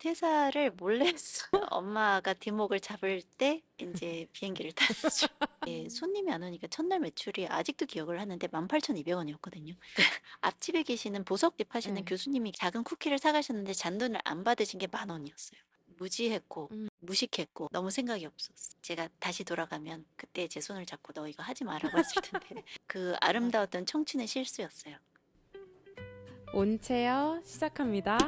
퇴사를 몰래 했어요. 엄마가 뒷목을 잡을 때 이제 비행기를 탔죠. 예, 손님이 안 오니까 첫날 매출이 아직도 기억을 하는데 18,200원이었거든요. 앞집에 계시는 보석집 하시는 네. 교수님이 작은 쿠키를 사가셨는데 잔돈을 안 받으신 게 10,000원이었어요. 무지했고 음. 무식했고 너무 생각이 없었어. 제가 다시 돌아가면 그때 제 손을 잡고 너 이거 하지 마라고 했을 텐데 그 아름다웠던 청춘의 실수였어요. 온체어 시작합니다.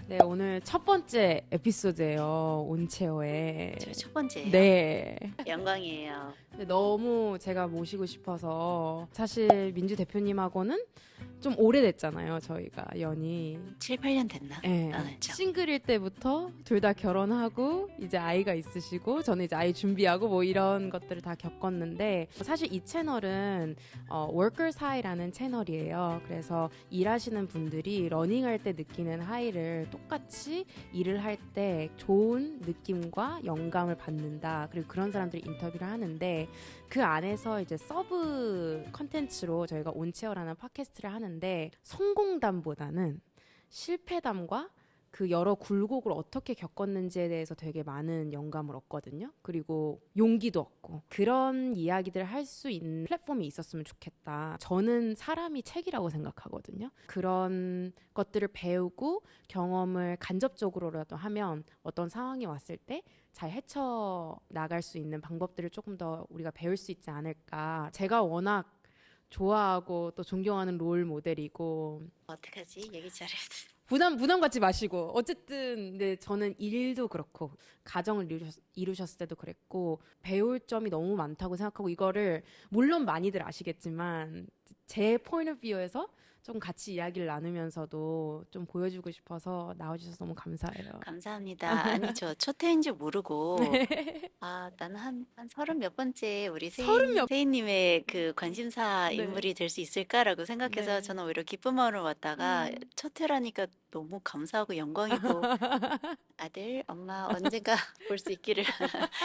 네, 오늘 첫 번째 에피소드예요. 온체어의. 저 첫 번째예요. 네. 영광이에요. 근데 너무 제가 모시고 싶어서 사실 민주 대표님하고는 좀 오래됐잖아요. 저희가 연이. 7, 8년 됐나? 네. 그렇죠. 싱글일 때부터 둘 다 결혼하고 이제 아이가 있으시고 저는 이제 아이 준비하고 뭐 이런 것들을 다 겪었는데 사실 이 채널은 Workers High라는 채널이에요. 그래서 일하시는 분들이 러닝할 때 느끼는 하이를 똑같이 일을 할 때 좋은 느낌과 영감을 받는다. 그리고 그런 사람들이 인터뷰를 하는데 그 안에서 이제 서브 컨텐츠로 저희가 온체어라는 팟캐스트를 하는데 성공담보다는 실패담과 그 여러 굴곡을 어떻게 겪었는지에 대해서 되게 많은 영감을 얻거든요. 그리고 용기도 얻고 그런 이야기들을 할 수 있는 플랫폼이 있었으면 좋겠다. 저는 사람이 책이라고 생각하거든요. 그런 것들을 배우고 경험을 간접적으로라도 하면 어떤 상황이 왔을 때 잘 헤쳐나갈 수 있는 방법들을 조금 더 우리가 배울 수 있지 않을까. 제가 워낙 좋아하고 또 존경하는 롤 모델이고 어떡하지? 얘기 잘해야 돼. 부담 갖지 마시고 어쨌든 네, 저는 일도 그렇고 가정을 이루셨을 때도 그랬고 배울 점이 너무 많다고 생각하고 이거를 물론 많이들 아시겠지만 제 포인트 오브 뷰에서 좀 같이 이야기를 나누면서도 좀 보여주고 싶어서 나와주셔서 너무 감사해요. 감사합니다. 아니, 저 첫 회인 줄 모르고, 나는 한 서른 몇 번째 우리 서른 몇 세인님의 그 관심사 네. 인물이 될 수 있을까라고 생각해서 네. 저는 오히려 기쁜 마음으로 왔다가 첫 회라니까 너무 감사하고 영광이고, 아들, 엄마 언젠가 볼 수 있기를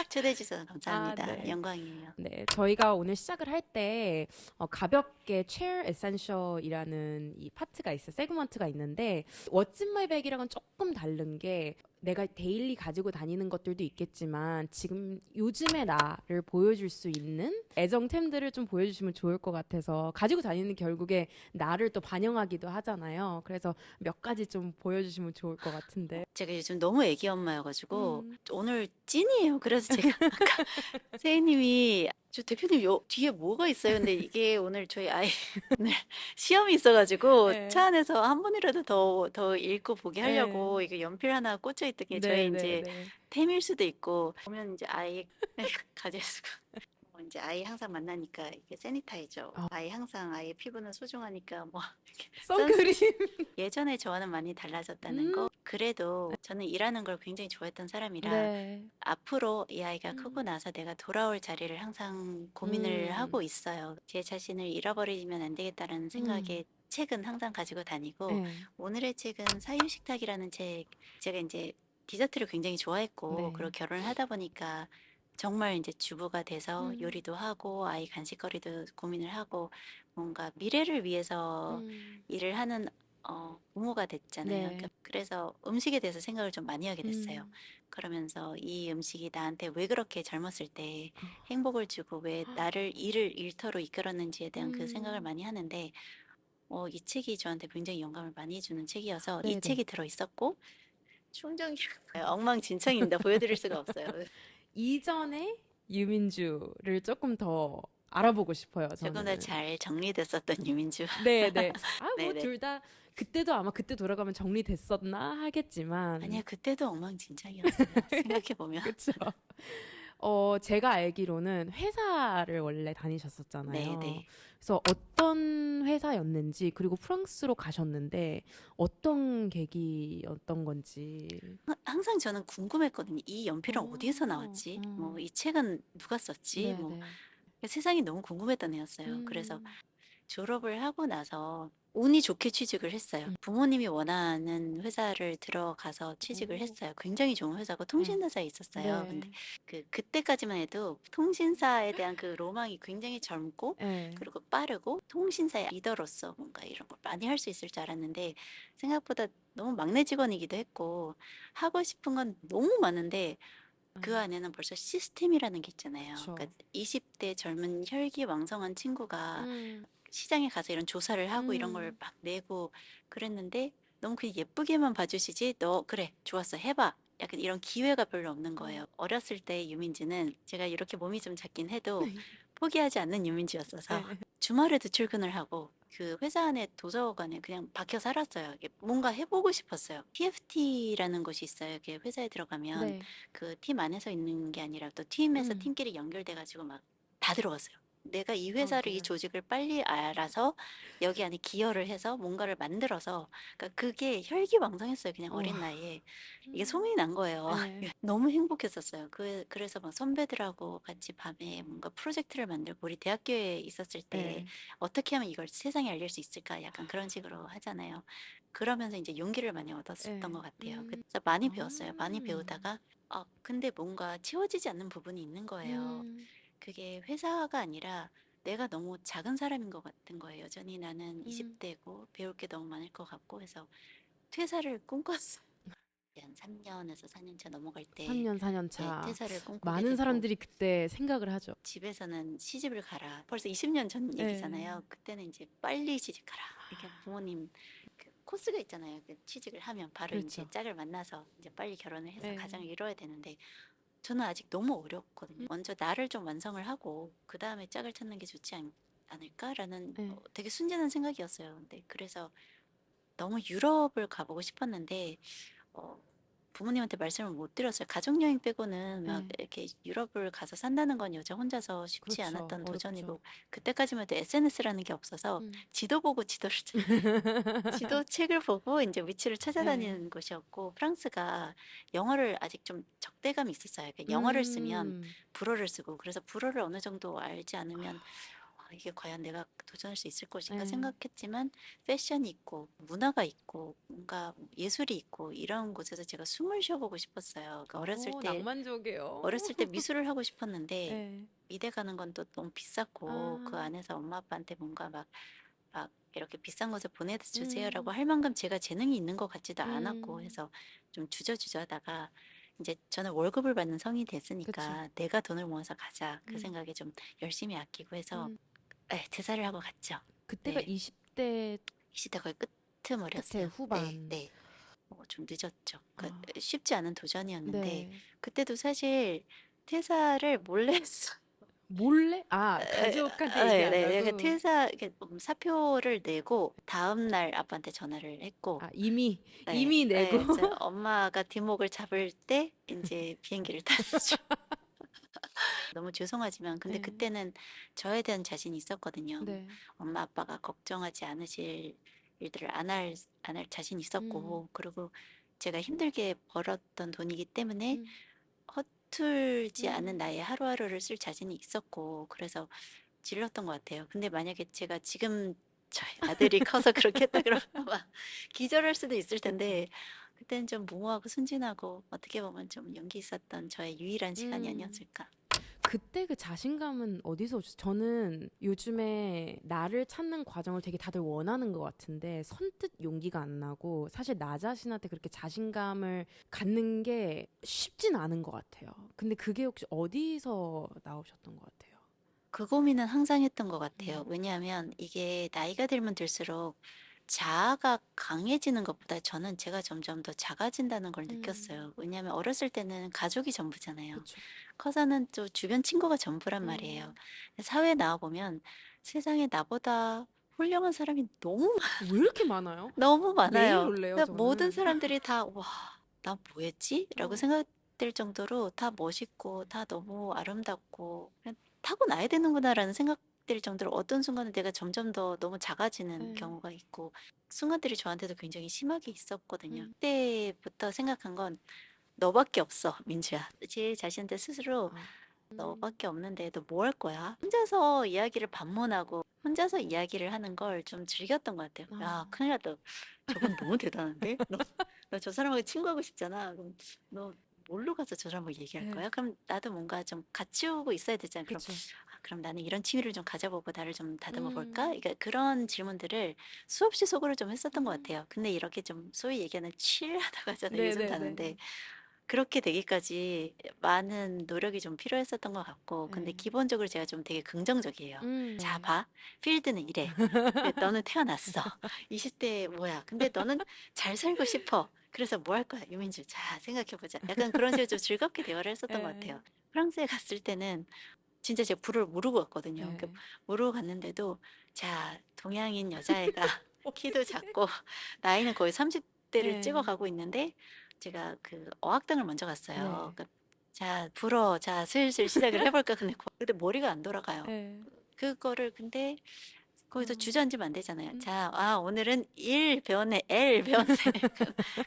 초대해 주셔서 아, 감사합니다. 네. 영광이에요. 네, 저희가 오늘 시작을 할 때 가볍게 Chair Essential이라는 이 파트가 있어요. 세그먼트가 있는데 What's in my bag이랑은 조금 다른 게 내가 데일리 가지고 다니는 것들도 있겠지만 지금 요즘의 나를 보여줄 수 있는 애정템들을 좀 보여주시면 좋을 것 같아서 가지고 다니는 결국에 나를 또 반영하기도 하잖아요. 그래서 몇 가지 좀 보여주시면 좋을 것 같은데. 제가 요즘 너무 애기 엄마여가지고 음. 오늘 찐이에요. 그래서 제가 아까 세희님이 저 대표님 요 뒤에 뭐가 있어요? 근데 이게 오늘 저희 아이 오늘 시험이 있어가지고 네. 차 안에서 한 번이라도 더 읽고 보게 네. 하려고 이게 연필 하나 꽂혀 있던 게 저희 네, 네, 이제 네. 템일 수도 있고 보면 이제 아이 가질 수가 이제 아이 항상 만나니까 이게 세니타이저 아이 항상 아이의 피부는 소중하니까 뭐 이렇게 선크림. 예전에 저와는 많이 달라졌다는 음. 거. 그래도 저는 일하는 걸 굉장히 좋아했던 사람이라 네. 앞으로 이 아이가 크고 음. 나서 내가 돌아올 자리를 항상 고민을 음. 하고 있어요. 제 자신을 잃어버리면 안 되겠다는 음. 생각에 책은 항상 가지고 다니고 네. 오늘의 책은 사유식탁이라는 책. 제가 이제 디저트를 굉장히 좋아했고 그리고 네. 결혼을 하다 보니까 정말 이제 주부가 돼서 음. 요리도 하고 아이 간식거리도 고민을 하고 뭔가 미래를 위해서 음. 일을 하는 부모가 됐잖아요. 네. 그래서 음식에 대해서 생각을 좀 많이 하게 됐어요. 음. 그러면서 이 음식이 나한테 왜 그렇게 젊었을 때 행복을 주고 왜 나를 일을 일터로 이끌었는지에 대한 그 생각을 음. 많이 하는데 이 책이 저한테 굉장히 영감을 많이 주는 책이어서 이 네네. 책이 들어 있었고 충전기 엉망진창입니다. 보여드릴 수가 없어요. 이전에 유민주를 조금 더 알아보고 싶어요, 조금 더 저는. 잘 정리됐었던 유민주. 네네. 아, 뭐 네네. 둘 다 그때도 아마 그때 돌아가면 정리됐었나 아니요, 하겠지만. 그때도 엉망진창이었어요. 생각해보면. 그쵸. 제가 알기로는 회사를 원래 다니셨었잖아요. 네네. 그래서 어떤 회사였는지, 그리고 프랑스로 가셨는데, 어떤 계기였던 건지. 항상 저는 궁금했거든요. 이 연필은 어디에서 어, 나왔지? 뭐, 이 책은 누가 썼지? 뭐, 네네. 세상이 너무 궁금했던 애였어요. 그래서 음. 졸업을 하고 나서 운이 좋게 취직을 했어요. 음. 부모님이 원하는 회사를 들어가서 취직을 오. 했어요. 굉장히 좋은 회사고 네. 통신사에 있었어요. 근데 네. 그때까지만 해도 통신사에 대한 그 로망이 굉장히 젊고 네. 그리고 빠르고 통신사의 리더로서 뭔가 이런 걸 많이 할 수 있을 줄 알았는데 생각보다 너무 막내 직원이기도 했고 하고 싶은 건 너무 많은데 그 안에는 벌써 시스템이라는 게 있잖아요. 그쵸. 그러니까 20대 젊은 혈기왕성한 친구가 음. 시장에 가서 이런 조사를 하고 이런 걸 음. 막 내고 그랬는데 너무 그냥 예쁘게만 봐주시지 너 그래 좋았어 해봐 약간 이런 기회가 별로 없는 거예요. 어렸을 때 유민지는 제가 이렇게 몸이 좀 작긴 해도 포기하지 않는 유민지였어서 네. 주말에도 출근을 하고 그 회사 안에 도서관에 그냥 박혀 살았어요. 이게 뭔가 해보고 싶었어요. TFT라는 곳이 있어요. 이게 회사에 들어가면 네. 그 팀 안에서 있는 게 아니라 또 팀에서 음. 팀끼리 연결돼가지고 막 다 들어갔어요. 내가 이 아, 회사를 이 그래요? 조직을 빨리 알아서 여기 안에 기여를 해서 뭔가를 만들어서 그러니까 그게 혈기왕성했어요. 그냥 우와. 어린 나이에 이게 소문이 난 거예요. 네. 너무 행복했었어요. 그래서 막 선배들하고 같이 밤에 뭔가 프로젝트를 만들고 우리 대학교에 있었을 때 네. 어떻게 하면 이걸 세상에 알릴 수 있을까? 약간 그런 식으로 하잖아요. 그러면서 이제 용기를 많이 얻었었던 것 네. 같아요. 그래서 많이 배웠어요. 많이 아. 배우다가 근데 뭔가 채워지지 않는 부분이 있는 거예요. 음. 그게 회사가 아니라 내가 너무 작은 사람인 것 같은 거예요. 여전히 나는 음. 20대고 배울 게 너무 많을 것 같고 해서 퇴사를 꿈꿨어요. 한 3년에서 4년 차 넘어갈 때 3년, 4년 네, 차. 퇴사를 꿈꾸게 많은 되고 사람들이 그때 생각을 하죠. 집에서는 시집을 가라. 벌써 20년 전 네. 얘기잖아요. 그때는 이제 빨리 시집 가라. 이렇게 부모님 그 코스가 있잖아요. 그 취직을 하면 바로 이제 그렇죠. 짝을 만나서 이제 빨리 결혼을 해서 네. 가정을 이뤄야 되는데 저는 아직 너무 어렵거든요. 먼저 나를 좀 완성을 하고 그 다음에 짝을 찾는 게 좋지 않을까라는 네. 되게 순진한 생각이었어요. 근데 그래서 너무 유럽을 가보고 싶었는데 어, 부모님한테 말씀을 못 드렸어요. 가족여행 빼고는 막 네. 이렇게 유럽을 가서 산다는 건 여자 혼자서 쉽지 그렇죠. 않았던 어렵죠. 도전이고 그때까지만 해도 SNS라는 게 없어서 음. 지도 보고 지도 책을 보고 이제 위치를 네. 찾아다니는 곳이었고 프랑스가 영어를 아직 좀 적대감이 있었어요. 그러니까 영어를 쓰면 음. 불어를 쓰고 그래서 불어를 어느 정도 알지 않으면 이게 과연 내가 도전할 수 있을 것인가 네. 생각했지만 패션이 있고 문화가 있고 뭔가 예술이 있고 이런 곳에서 제가 숨을 쉬어보고 싶었어요. 그러니까 낭만적이에요. 어렸을 때 미술을 하고 싶었는데 네. 미대 가는 건 또 너무 비쌌고 그 아. 안에서 엄마 아빠한테 뭔가 막 이렇게 비싼 것을 보내주세요라고 음. 할 만큼 제가 재능이 있는 것 같지도 않았고 음. 해서 좀 주저주저 하다가 이제 저는 월급을 받는 성이 그쵸. 됐으니까 내가 돈을 모아서 가자 그 음. 생각에 좀 열심히 아끼고 해서 음. 퇴사를 하고 갔죠. 그때가 네. 20대 이 시대 거의 끝에 끄트머리였어요. 네, 후반. 네. 좀 늦었죠. 그러니까 아. 쉽지 않은 도전이었는데 네. 그때도 사실 퇴사를 몰래 했어요. 몰래? 아, 가족한테 얘기 네, 안 네. 그 하고. 퇴사 이렇게 사표를 내고 다음 날 아빠한테 전화를 했고 아, 이미 네, 내고. 네. 저 엄마가 뒷목을 잡을 때 이제 비행기를 탔죠. 너무 죄송하지만 근데 네. 그때는 저에 대한 자신이 있었거든요. 네. 엄마 아빠가 걱정하지 않으실 일들을 안 할 자신이 음. 있었고 그리고 제가 힘들게 벌었던 돈이기 때문에 음. 허툴지 않은 음. 나의 하루하루를 쓸 자신이 있었고 그래서 질렀던 것 같아요. 근데 만약에 제가 지금 저희 아들이 커서 그렇게 했다 그러면 아마 기절할 수도 있을 그쵸. 텐데 그때는 좀 무모하고 순진하고 어떻게 보면 좀 용기 있었던 저의 유일한 시간이 음. 아니었을까. 그때 그 자신감은 어디서 오셨어요? 저는 요즘에 나를 찾는 과정을 되게 다들 원하는 것 같은데 선뜻 용기가 안 나고 사실 나 자신한테 그렇게 자신감을 갖는 게 쉽진 않은 것 같아요. 근데 그게 혹시 어디서 나오셨던 것 같아요? 그 고민은 항상 했던 것 같아요. 음. 왜냐하면 이게 나이가 들면 들수록 자아가 강해지는 것보다 저는 제가 점점 더 작아진다는 걸 음. 느꼈어요. 왜냐하면 어렸을 때는 가족이 전부잖아요. 그쵸. 커서는 또 주변 친구가 전부란 말이에요. 음. 사회에 나와보면 세상에 나보다 훌륭한 사람이 너무 왜 이렇게 많아요? 너무 매일 많아요. 놀래요, 그러니까 모든 저는. 사람들이 다, 와, 나 뭐 했지? 라고 어. 생각될 정도로 다 멋있고, 다 너무 아름답고, 그냥 타고나야 되는구나라는 생각될 정도로 어떤 순간은 내가 점점 더 너무 작아지는 네. 경우가 있고, 순간들이 저한테도 굉장히 심하게 있었거든요. 음. 그때부터 생각한 건 너밖에 없어, 민주야. 제 자신한테 스스로 아. 음. 너밖에 없는데 너 뭐 할 거야? 혼자서 이야기를 반문하고 혼자서 이야기를 하는 걸 좀 즐겼던 것 같아요. 야, 아, 큰일 났다. 저분 너무 대단한데? 너 저 사람하고 친구하고 싶잖아. 그럼 너 뭘로 가서 저 사람하고 얘기할 네, 거야? 그럼 나도 뭔가 좀 같이 오고 있어야 되잖아. 그럼, 그쵸. 그럼 나는 이런 취미를 좀 가져보고 나를 좀 다듬어 볼까? 음, 그러니까 그런 질문들을 수없이 속으로 좀 했었던 것 음. 같아요. 근데 이렇게 좀 소위 얘기하는 칠하다고 하잖아요. 요즘 네네네. 단어인데. 그렇게 되기까지 많은 노력이 좀 필요했었던 것 같고, 근데 네. 기본적으로 제가 좀 되게 긍정적이에요. 자, 네. 봐. 필드는 이래. 근데 너는 태어났어. 20대 뭐야. 근데 너는 잘 살고 싶어. 그래서 뭐 할 거야, 유민주. 자, 생각해보자. 약간 그런 식으로 좀 즐겁게 대화를 했었던 것 네. 같아요. 프랑스에 갔을 때는 진짜 제가 불을 모르고 갔거든요. 그 네. 모르고 갔는데도, 자, 동양인 여자애가 키도 어떡해. 작고, 나이는 거의 30대를 네. 찍어가고 있는데, 제가 그 어학당을 먼저 갔어요. 네. 자, 불어. 자, 슬슬 시작을 해볼까. 근데 머리가 안 돌아가요. 네. 그거를 근데 거기서 어, 주저앉으면 안 되잖아요. 음. 자, 오늘은 1 배웠네, L 배웠네.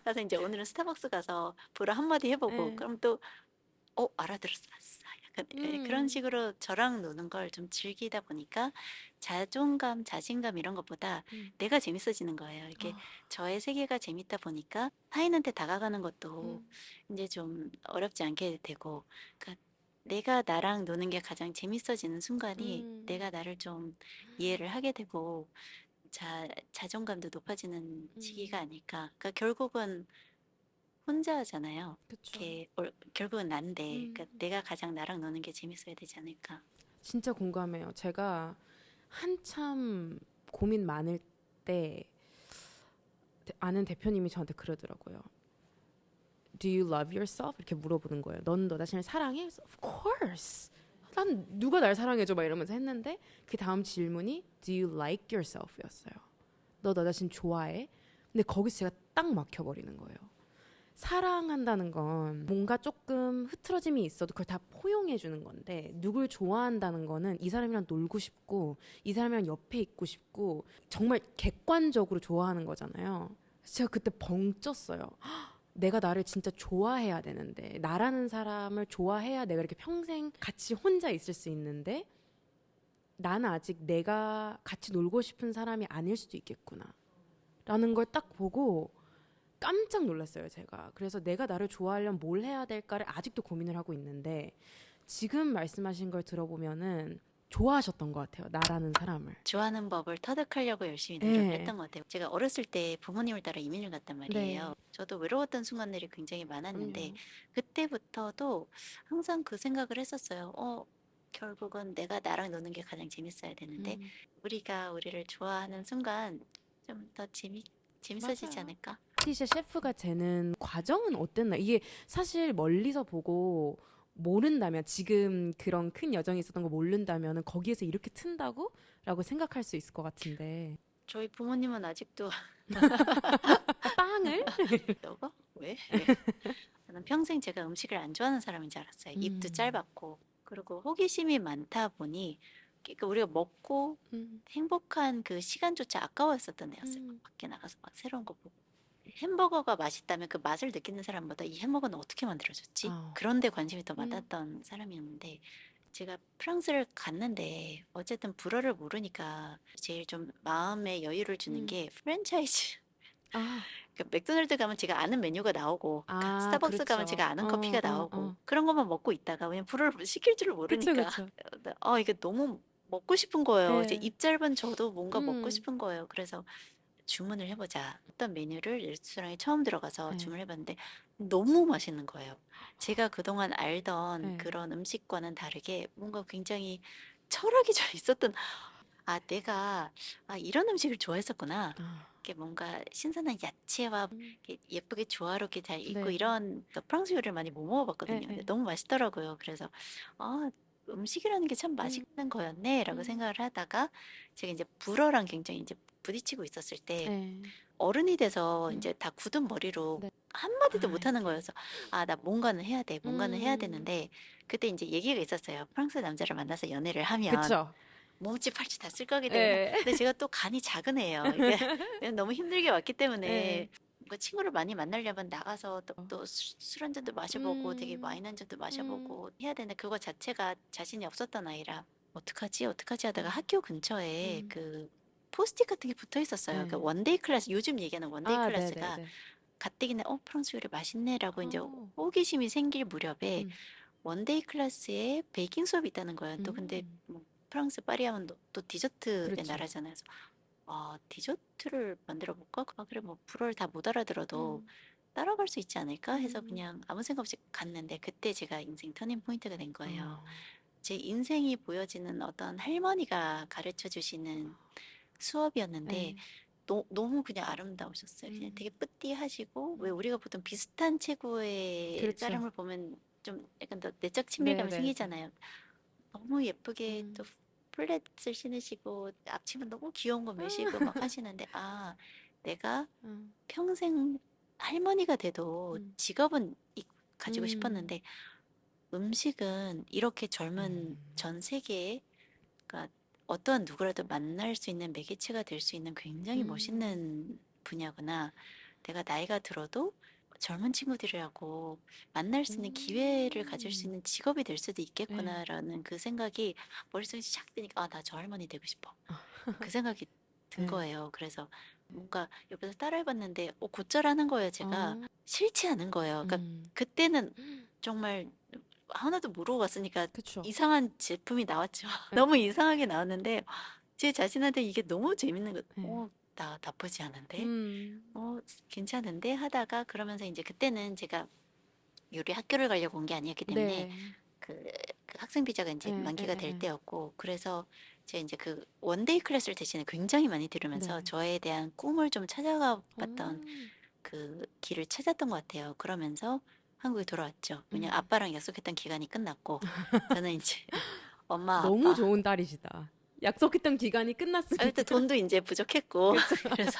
가서 이제 오늘은 스타벅스 가서 불어 한마디 해보고, 네. 그럼 또 알아들었어. 아싸. 약간 그런 음. 식으로 저랑 노는 걸 좀 즐기다 보니까 자존감, 자신감 이런 것보다 음. 내가 재밌어지는 거예요. 이렇게 아, 저의 세계가 재밌다 보니까 타인한테 다가가는 것도 음. 이제 좀 어렵지 않게 되고, 그러니까 내가 나랑 노는 게 가장 재밌어지는 순간이 음. 내가 나를 좀 이해를 하게 되고 자존감도 높아지는 시기가 음. 아닐까. 그러니까 결국은 혼자 하잖아요. 그쵸. 이렇게 결국은 난데, 음. 그러니까 내가 가장 나랑 노는 게 재밌어야 되지 않을까. 진짜 공감해요. 제가 한참 고민 많을 때 아는 대표님이 저한테 그러더라고요. Do you love yourself? 이렇게 물어보는 거예요. 넌 너 자신을 사랑해? Of course. 난 누가 날 사랑해줘? 막 이러면서 했는데 그 다음 질문이 Do you like yourself? 였어요. 너 자신 좋아해? 근데 거기서 제가 딱 막혀버리는 거예요. 사랑한다는 건 뭔가 조금 흐트러짐이 있어도 그걸 다 포용해 주는 건데 누굴 좋아한다는 거는 이 사람이랑 놀고 싶고 이 사람이랑 옆에 있고 싶고 정말 객관적으로 좋아하는 거잖아요. 그래서 제가 그때 벙 쪘어요. 내가 나를 진짜 좋아해야 되는데 나라는 사람을 좋아해야 내가 이렇게 평생 같이 혼자 있을 수 있는데 나는 아직 내가 같이 놀고 싶은 사람이 아닐 수도 있겠구나 라는 걸 딱 보고 깜짝 놀랐어요, 제가. 그래서 내가 나를 좋아하려면 뭘 해야 될까를 아직도 고민을 하고 있는데 지금 말씀하신 걸 들어보면은 좋아하셨던 것 같아요, 나라는 사람을. 좋아하는 법을 터득하려고 열심히 노력을 네, 했던 것 같아요. 제가 어렸을 때 부모님을 따라 이민을 갔단 네, 말이에요. 저도 외로웠던 순간들이 굉장히 많았는데, 그럼요. 그때부터도 항상 그 생각을 했었어요. 결국은 내가 나랑 노는 게 가장 재밌어야 되는데, 음, 우리가 우리를 좋아하는 순간 좀 더 재밌어지지 맞아요. 않을까? 파티샤 셰프가 되는 과정은 어땠나? 이게 사실 멀리서 보고 모른다면 지금 그런 큰 여정이 있었던 거 모른다면 거기에서 이렇게 튼다고? 라고 생각할 수 있을 것 같은데 저희 부모님은 아직도 빵을? 너가? 왜? 저는 평생 제가 음식을 안 좋아하는 사람인 줄 알았어요. 입도 음, 짧았고. 그리고 호기심이 많다 보니 그러니까 우리가 먹고 음, 행복한 그 시간조차 아까웠었던 애였어요. 막 음. 밖에 나가서 막 새로운 거 보고. 햄버거가 맛있다면 그 맛을 느끼는 사람보다 이 햄버거는 어떻게 만들어졌지? 아, 그런 데 관심이 더 음, 많았던 사람이었는데 제가 프랑스를 갔는데 어쨌든 불어를 모르니까 제일 좀 마음의 여유를 주는 음. 게 프랜차이즈. 아, 그 맥도날드 가면 제가 아는 메뉴가 나오고 아, 스타벅스 가면 그렇죠. 제가 아는 커피가 나오고 어. 그런 것만 먹고 있다가 그냥 불어를 시킬 줄을 그쵸, 모르니까 그쵸. 이게 너무 먹고 싶은 거예요. 이제 예. 입 짧은 저도 뭔가 먹고 음, 싶은 거예요. 그래서 주문을 해보자. 어떤 메뉴를 레스토랑에 처음 들어가서 예, 주문을 해봤는데 너무 맛있는 거예요. 제가 그동안 알던 예. 그런 음식과는 다르게 뭔가 굉장히 철학이 좀 있었던, 내가 이런 음식을 좋아했었구나. 아, 이게 뭔가 신선한 야채와 음, 이렇게 예쁘게 조화롭게 잘 익고 네. 이런 그 프랑스 요리를 많이 못 예, 먹어봤거든요. 근데 예. 너무 맛있더라고요. 그래서 아, 음식이라는 게 참 음, 맛있는 거였네라고 음, 생각을 하다가 제가 이제 불어랑 굉장히 이제 부딪히고 있었을 때 예. 어른이 돼서 음, 이제 다 굳은 머리로 네. 한마디도 아, 못하는 이렇게. 거여서 나 뭔가는 해야 돼, 뭔가는 해야 음, 되는데 그때 이제 얘기가 있었어요. 프랑스 남자를 만나서 연애를 하면 그쵸. 몸집 팔찌 다 쓸 거기 때문에. 예, 근데 제가 또 간이 작은 애예요. 이게 너무 힘들게 왔기 예. 때문에 뭐 친구를 많이 만나려면 나가서 또 술 한 잔도 마셔보고 되게 음, 와인 한 잔도 음, 마셔보고 해야 되는데 그거 자체가 자신이 없었던 아이라 어떡하지? 어떡하지? 하다가 음. 학교 근처에 음. 그 포스트잇 같은 게 붙어 있었어요. 그 네. 원데이 클래스, 요즘 얘기하는 원데이 아, 클래스가 네네네. 가뜩이나 프랑스 요리 맛있네라고 이제 어. 호기심이 생길 무렵에 음. 원데이 클래스에 베이킹 수업이 있다는 거예요. 또 근데 음. 뭐 프랑스 파리 하면 또 디저트의 그렇죠. 나라잖아요. 그래서 디저트를 만들어 볼까? 그래 뭐 불어를 다 못 알아들어도 음. 따라갈 수 있지 않을까 해서 음. 그냥 아무 생각 없이 갔는데 그때 제가 인생 터닝 포인트가 된 거예요. 어. 제 인생이 보여지는 어떤 할머니가 가르쳐 주시는 수업이었는데 네. 너무 그냥 아름다우셨어요. 그냥 되게 음. 뿌띠하시고 왜 음. 우리가 보통 비슷한 체구의 그렇죠. 사람을 보면 좀 약간 더 내적 친밀감이 네네네. 생기잖아요. 너무 예쁘게 또 음. 플랫을 신으시고 앞치마 너무 귀여운 거 매시고 막 아. 하시는데 내가 음. 평생 할머니가 돼도 음. 직업은 가지고 음. 싶었는데 음식은 이렇게 젊은 음. 전 세계에 그러니까 어떠한 누구라도 만날 수 있는 매개체가 될 수 있는 굉장히 음. 멋있는 분야구나. 내가 나이가 들어도 젊은 친구들이라고 만날 수 있는 기회를 가질 수 음. 있는 직업이 될 수도 네. 있겠구나라는 그 생각이 머릿속에 샥 뜨니까 나 저 할머니 되고 싶어. 그 생각이 든 네. 거예요. 그래서 뭔가 옆에서 따라해봤는데 곧잘하는 거예요. 제가 어. 싫지 않은 거예요. 그러니까 음. 그때는 정말 하나도 모르고 갔으니까 그쵸. 이상한 제품이 나왔죠. 네. 너무 이상하게 나왔는데 제 자신한테 이게 너무 재밌는 거. 네. 나 나쁘지 않은데? 음. 괜찮은데? 하다가 그러면서 이제 그때는 제가 요리 학교를 가려고 온 게 아니었기 때문에 네. 그, 그 학생 비자가 이제 예, 예, 만기가 예, 될 예. 때였고 그래서 제가 이제 그 원데이 클래스를 대신에 굉장히 많이 들으면서 네. 저에 대한 꿈을 좀 찾아가 어. 봤던 그 길을 찾았던 것 같아요. 그러면서 한국에 돌아왔죠. 왜냐면 음. 아빠랑 약속했던 기간이 끝났고 저는 이제 엄마 너무 아빠 좋은 딸이시다. 약속했던 기간이 그때 끝났으니까. 돈도 이제 부족했고 그쵸. 그래서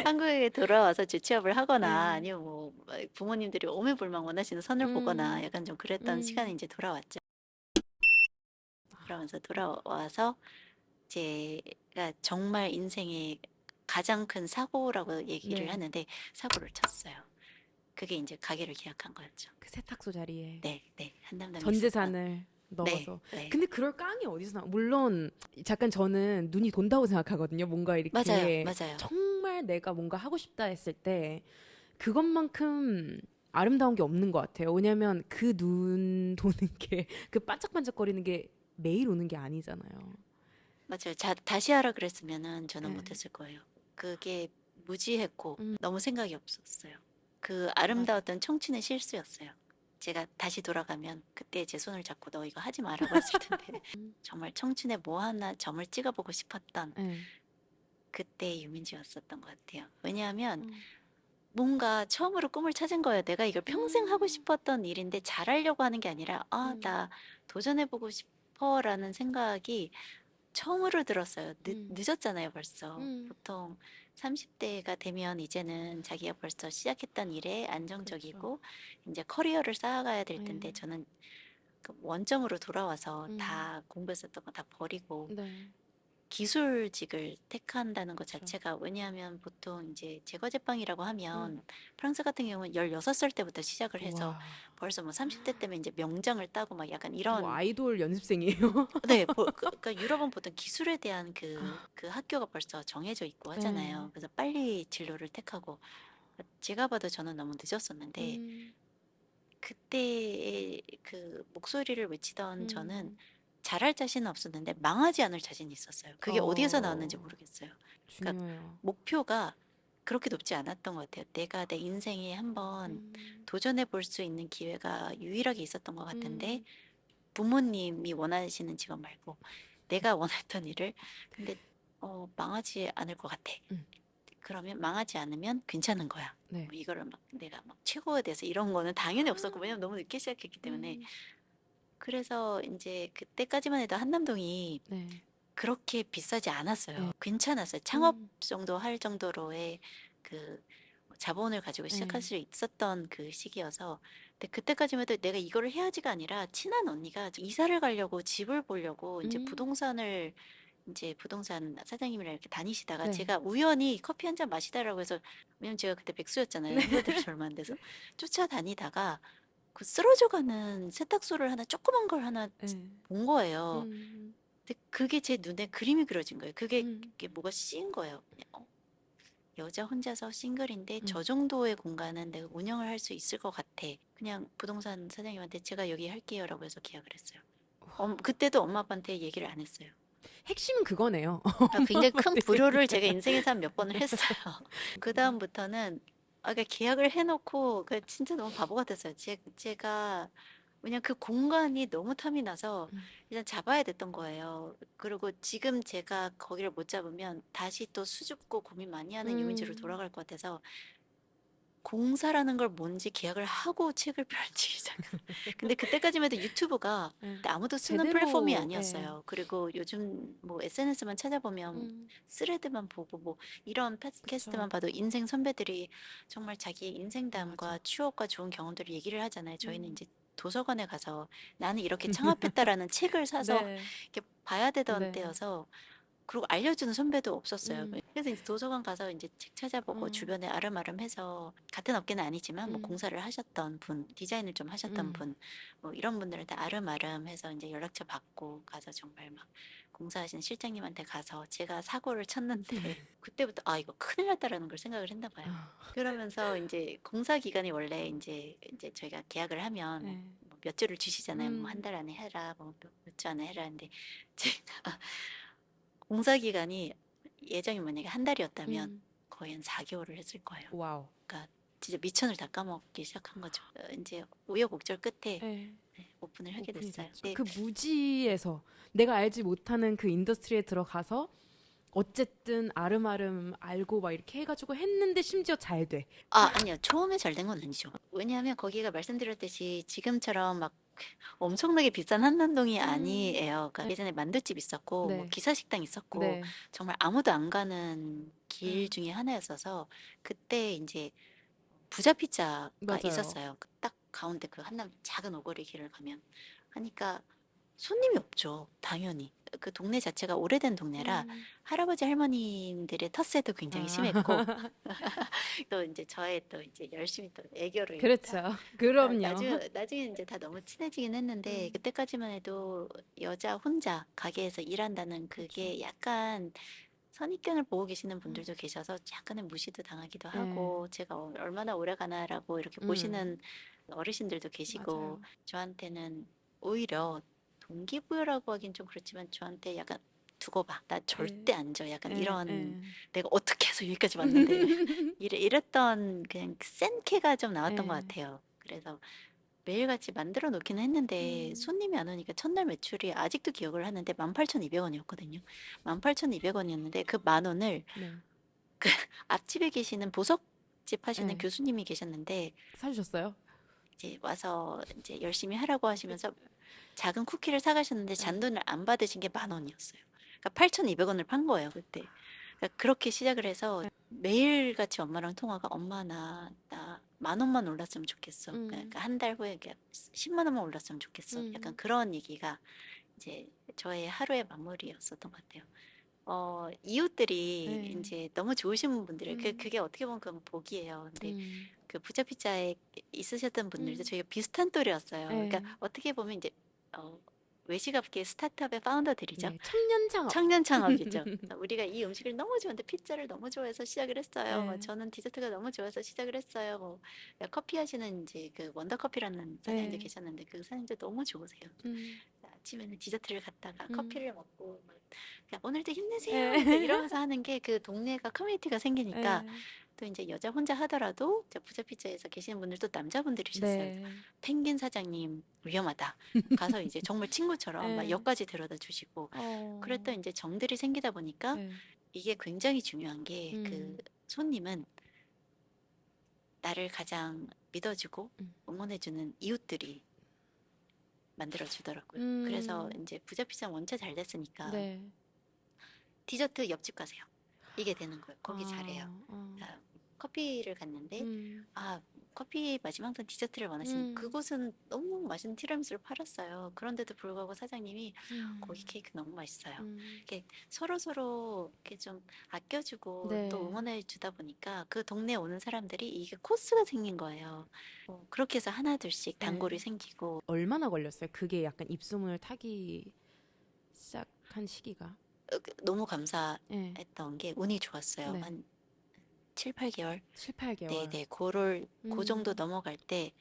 한국에 돌아와서 재취업을 하거나 네. 아니면 뭐 부모님들이 오매불망 원하시는 선을 보거나 음. 약간 좀 그랬던 시간이 음. 이제 돌아왔죠. 그러면서 돌아와서 제가 정말 인생의 가장 큰 사고라고 얘기를 네. 하는데 사고를 쳤어요. 그게 이제 가게를 계약한 거였죠. 그 세탁소 자리에 네, 네. 한남동에 전 있었던. 재산을 네, 넣어서. 네. 근데 그럴 깡이 어디서 나? 물론 잠깐 저는 눈이 돈다고 생각하거든요. 뭔가 맞아요, 이렇게 맞아요. 정말 내가 뭔가 하고 싶다 했을 때 그것만큼 아름다운 게 없는 것 같아요. 왜냐면 그 눈 도는 게 그 반짝반짝거리는 게 매일 오는 게 아니잖아요. 맞아요. 다시 하라 그랬으면은 저는 네. 못했을 거예요. 그게 무지했고 음. 너무 생각이 없었어요. 그 맞아. 아름다웠던 청춘의 실수였어요. 제가 다시 돌아가면 그때 제 손을 잡고 너 이거 하지 마라고 했을 텐데 음. 정말 청춘에 뭐 하나 점을 찍어보고 싶었던 네. 그때의 유민지였었던 것 같아요. 왜냐하면 음. 뭔가 처음으로 꿈을 찾은 거예요. 내가 이걸 평생 하고 음. 싶었던 일인데 잘하려고 하는 게 아니라 음. 나 도전해보고 싶어라는 생각이 처음으로 들었어요. 음. 늦었잖아요, 벌써. 음. 보통 30대가 되면 이제는 자기가 벌써 시작했던 일에 그렇죠. 안정적이고 이제 커리어를 쌓아가야 될 텐데 네. 저는 그 원점으로 돌아와서 음. 다 공부했었던 거 다 버리고 네. 기술직을 택한다는 것 그렇죠. 자체가 왜냐하면 보통 이제 제과제빵이라고 음. 하면 프랑스 같은 경우는 16살 때부터 시작을 해서 와. 벌써 뭐 30대 때면 이제 명장을 따고 막 약간 뭐 이런 아이돌 연습생이에요. 네, 그러니까 유럽은 보통 기술에 대한 그 학교가 벌써 정해져 있고 네. 하잖아요. 그래서 빨리 진로를 택하고 제가 봐도 저는 너무 늦었었는데 음. 그때의 그 목소리를 외치던 저는 음. 잘할 자신은 없었는데 망하지 않을 자신이 있었어요. 그게 어디에서 나왔는지 어. 모르겠어요. 그러니까 중요해요. 목표가 그렇게 높지 않았던 것 같아요. 내가 내 인생에 한번 음. 도전해 볼 수 있는 기회가 유일하게 있었던 것 같은데 음. 부모님이 원하시는 직업 말고 내가 원했던 일을 근데 망하지 않을 것 같아. 음. 그러면 망하지 않으면 괜찮은 거야. 네. 뭐 이거를 막 내가 막 최고에 대해서 이런 거는 당연히 없었고 왜냐면 너무 늦게 시작했기 때문에 음. 그래서 이제 그때까지만 해도 한남동이 네. 그렇게 비싸지 네. 않았어요. 괜찮았어요. 창업 음. 정도 할 정도로의 그 자본을 가지고 시작할 네. 수 있었던 그 시기여서 근데 그때까지만 해도 내가 이거를 해야지가 아니라 친한 언니가 이사를 가려고 집을 보려고 이제 음. 부동산 사장님이랑 이렇게 다니시다가 네. 제가 우연히 커피 한 잔 마시다라고 해서 왜냐면 제가 그때 백수였잖아요. 네. 한국에 들어온 지 얼마 안 돼서 쫓아다니다가 그 쓰러져가는 세탁소를 하나 조그만 걸 하나 네. 본 거예요. 음. 근데 그게 제 눈에 그림이 그려진 거예요. 음, 그게 뭐가 씌인 거예요. 그냥, 여자 혼자서 싱글인데 음. 저 정도의 공간은 내가 운영을 할 수 있을 것 같아. 그냥 부동산 사장님한테 제가 여기 할게요라고 해서 계약을 했어요. 그때도 엄마 아빠한테 얘기를 안 했어요. 핵심은 그거네요. 굉장히 큰 되게. 불효를 제가 인생에서 한 몇 번을 했어요. 그다음부터는 그러니까 계약을 해놓고 진짜 너무 바보 같았어요. 제가 왜냐면 그 공간이 너무 탐이 나서 음. 일단 잡아야 됐던 거예요. 그리고 지금 제가 거기를 못 잡으면 다시 또 수줍고 고민 많이 하는 유민지로 음. 돌아갈 것 같아서 공사라는 걸 뭔지 계약을 하고 책을 펼치기 시작했어요. 근데 그때까지만 해도 유튜브가 예. 아무도 쓰는 플랫폼이 제대로, 예. 아니었어요. 그리고 요즘 뭐 SNS만 찾아보면 음, 스레드만 보고 뭐 이런 팟캐스트만 그쵸. 봐도 인생 선배들이 정말 자기 인생담과 맞아. 추억과 좋은 경험들을 얘기를 하잖아요. 저희는 음. 이제 도서관에 가서 나는 이렇게 창업했다라는 책을 사서 네, 이렇게 봐야 되던 네. 때여서 그리고 알려주는 선배도 없었어요. 음, 그래서 이제 도서관 가서 이제 책 찾아보고 어, 주변에 아름아름해서 같은 업계는 아니지만 뭐 음, 공사를 하셨던 분, 디자인을 좀 하셨던 음. 분, 뭐 이런 분들한테 아름아름해서 이제 연락처 받고 가서 정말 막 공사하시는 실장님한테 가서 제가 사고를 쳤는데 그때부터 아 이거 큰일 났다라는 걸 생각을 했나 봐요. 아, 그러면서 이제 공사 기간이 원래 이제 저희가 계약을 하면 네. 뭐몇 주를 주시잖아요. 뭐 한 음, 달 안에 해라, 뭐 몇 주 안에 해라. 근데 제가 공사 기간이 예정이 만약에 한 달이었다면 음. 거의 한 4개월을 했을 거예요. 와우. 그러니까 진짜 미천을 다 까먹기 시작한 거죠. 이제 우여곡절 끝에 네. 오픈을 하게 오픈이 됐어요. 됐죠. 근데 그 무지에서 내가 알지 못하는 그 인더스트리에 들어가서 어쨌든 아름아름 알고 막 이렇게 해가지고 했는데 심지어 잘 돼. 아니요. 처음에 잘 된 건 아니죠. 왜냐하면 거기가 말씀드렸듯이 지금처럼 막 엄청나게 비싼 한남동이 음, 아니에요. 그러니까 네, 예전에 만두집 있었고 뭐 네, 기사식당 있었고 네. 정말 아무도 안 가는 길 음, 중에 하나였어서 그때 이제 부자 피자가 맞아요. 있었어요. 딱 가운데 그 한남 작은 오거리 길을 가면 하니까 손님이 없죠. 당연히. 그 동네 자체가 오래된 동네라 음, 할아버지 할머님들의 텃세도 굉장히 아, 심했고 또 이제 저의 또 이제 열심히 또 애교를 그렇죠. 그럼요. 나중에 이제 다 너무 친해지긴 했는데 음, 그때까지만 해도 여자 혼자 가게에서 일한다는 그렇죠. 그게 약간 선입견을 보고 계시는 음, 분들도 계셔서 약간의 무시도 당하기도 네, 하고 제가 얼마나 오래 가나라고 이렇게 보시는 어르신들도 계시고 맞아요. 저한테는 오히려 동기부여라고 하긴 좀 그렇지만 저한테 약간 두고 봐. 나 예, 절대 안 져. 약간 예, 이런 예. 내가 어떻게 해서 여기까지 왔는데 이랬던 그냥 센 캐가 좀 나왔던 것 예. 같아요. 그래서 매일같이 만들어 놓기는 했는데 음, 손님이 안 오니까 첫날 매출이 아직도 기억을 하는데 18,200원이었거든요. 18,200원이었는데 그 만 원을 네. 그 앞집에 계시는 보석집 하시는 예. 교수님이 계셨는데 사주셨어요? 이제 와서 이제 열심히 하라고 하시면서 작은 쿠키를 사가셨는데 예. 잔돈을 안 받으신 게 만 원이었어요. 그러니까 8,200원을 판 거예요, 그때. 그러니까 그렇게 시작을 해서 매일같이 엄마랑 통화가 엄마 나 만 원만 올랐으면 좋겠어. 음, 그러니까 한 달 후에 10만 원만 올랐으면 좋겠어. 약간 음, 그런 얘기가 이제 저의 하루의 마무리였었던 것 같아요. 이웃들이 예. 이제 너무 좋으신 분들이 음, 그게 어떻게 보면 그건 복이에요. 근데 음, 그 부자 피자에 있으셨던 분들도 음, 저희가 비슷한 또래였어요. 그러니까 예. 어떻게 보면 이제 어, 외식업계 스타트업의 파운더들이죠. 네. 청년 창업. 청년 창업이죠. 우리가 이 음식을 너무 좋아하는데 피자를 너무 좋아해서 시작을 했어요. 뭐 예. 저는 디저트가 너무 좋아서 시작을 했어요. 뭐 커피 하시는 이제 그 원더커피라는 사장님도 예. 계셨는데 그 사장님도 너무 좋으세요. 음, 아침에는 디저트를 갖다가 음, 커피를 먹고 막 그냥 오늘도 힘내세요. 예. 그러니까 이러면서 하는 게 그 동네가 커뮤니티가 생기니까 예. 또 이제 여자 혼자 하더라도 저 부자 피자에서 계시는 분들도 남자분들이셨어요. 네. 펭귄 사장님 위험하다. 가서 이제 정말 친구처럼 막 예. 역까지 데려다 주시고 어, 그랬던 이제 정들이 생기다 보니까 예. 이게 굉장히 중요한 게 그 음, 손님은 나를 가장 믿어주고 음, 응원해주는 이웃들이 만들어주더라고요. 그래서 음, 이제 부자 피자 원체 잘 됐으니까 네. 디저트 옆집 가세요. 이게 되는 거예요. 거기 잘해요. 아, 아, 커피를 갔는데 음, 커피 마지막 선 디저트를 원하시는 음, 그곳은 너무 맛있는 티라미수를 팔았어요. 그런데도 불구하고 사장님이 거기 음, 케이크 너무 맛있어요. 음, 이렇게 서로 이렇게 좀 아껴주고 또 네. 응원해 주다 보니까 그 동네에 오는 사람들이 이게 코스가 생긴 거예요. 그렇게 해서 하나둘씩 예. 단골이 생기고 얼마나 걸렸어요? 그게 약간 입소문을 타기 시작한 한 시기가. 너무 네. 감사했던 게 운이 좋았어요. 네. 한 7, 8개월? 7, 8개월. 네네. 그 정도 음. 넘어갈 때,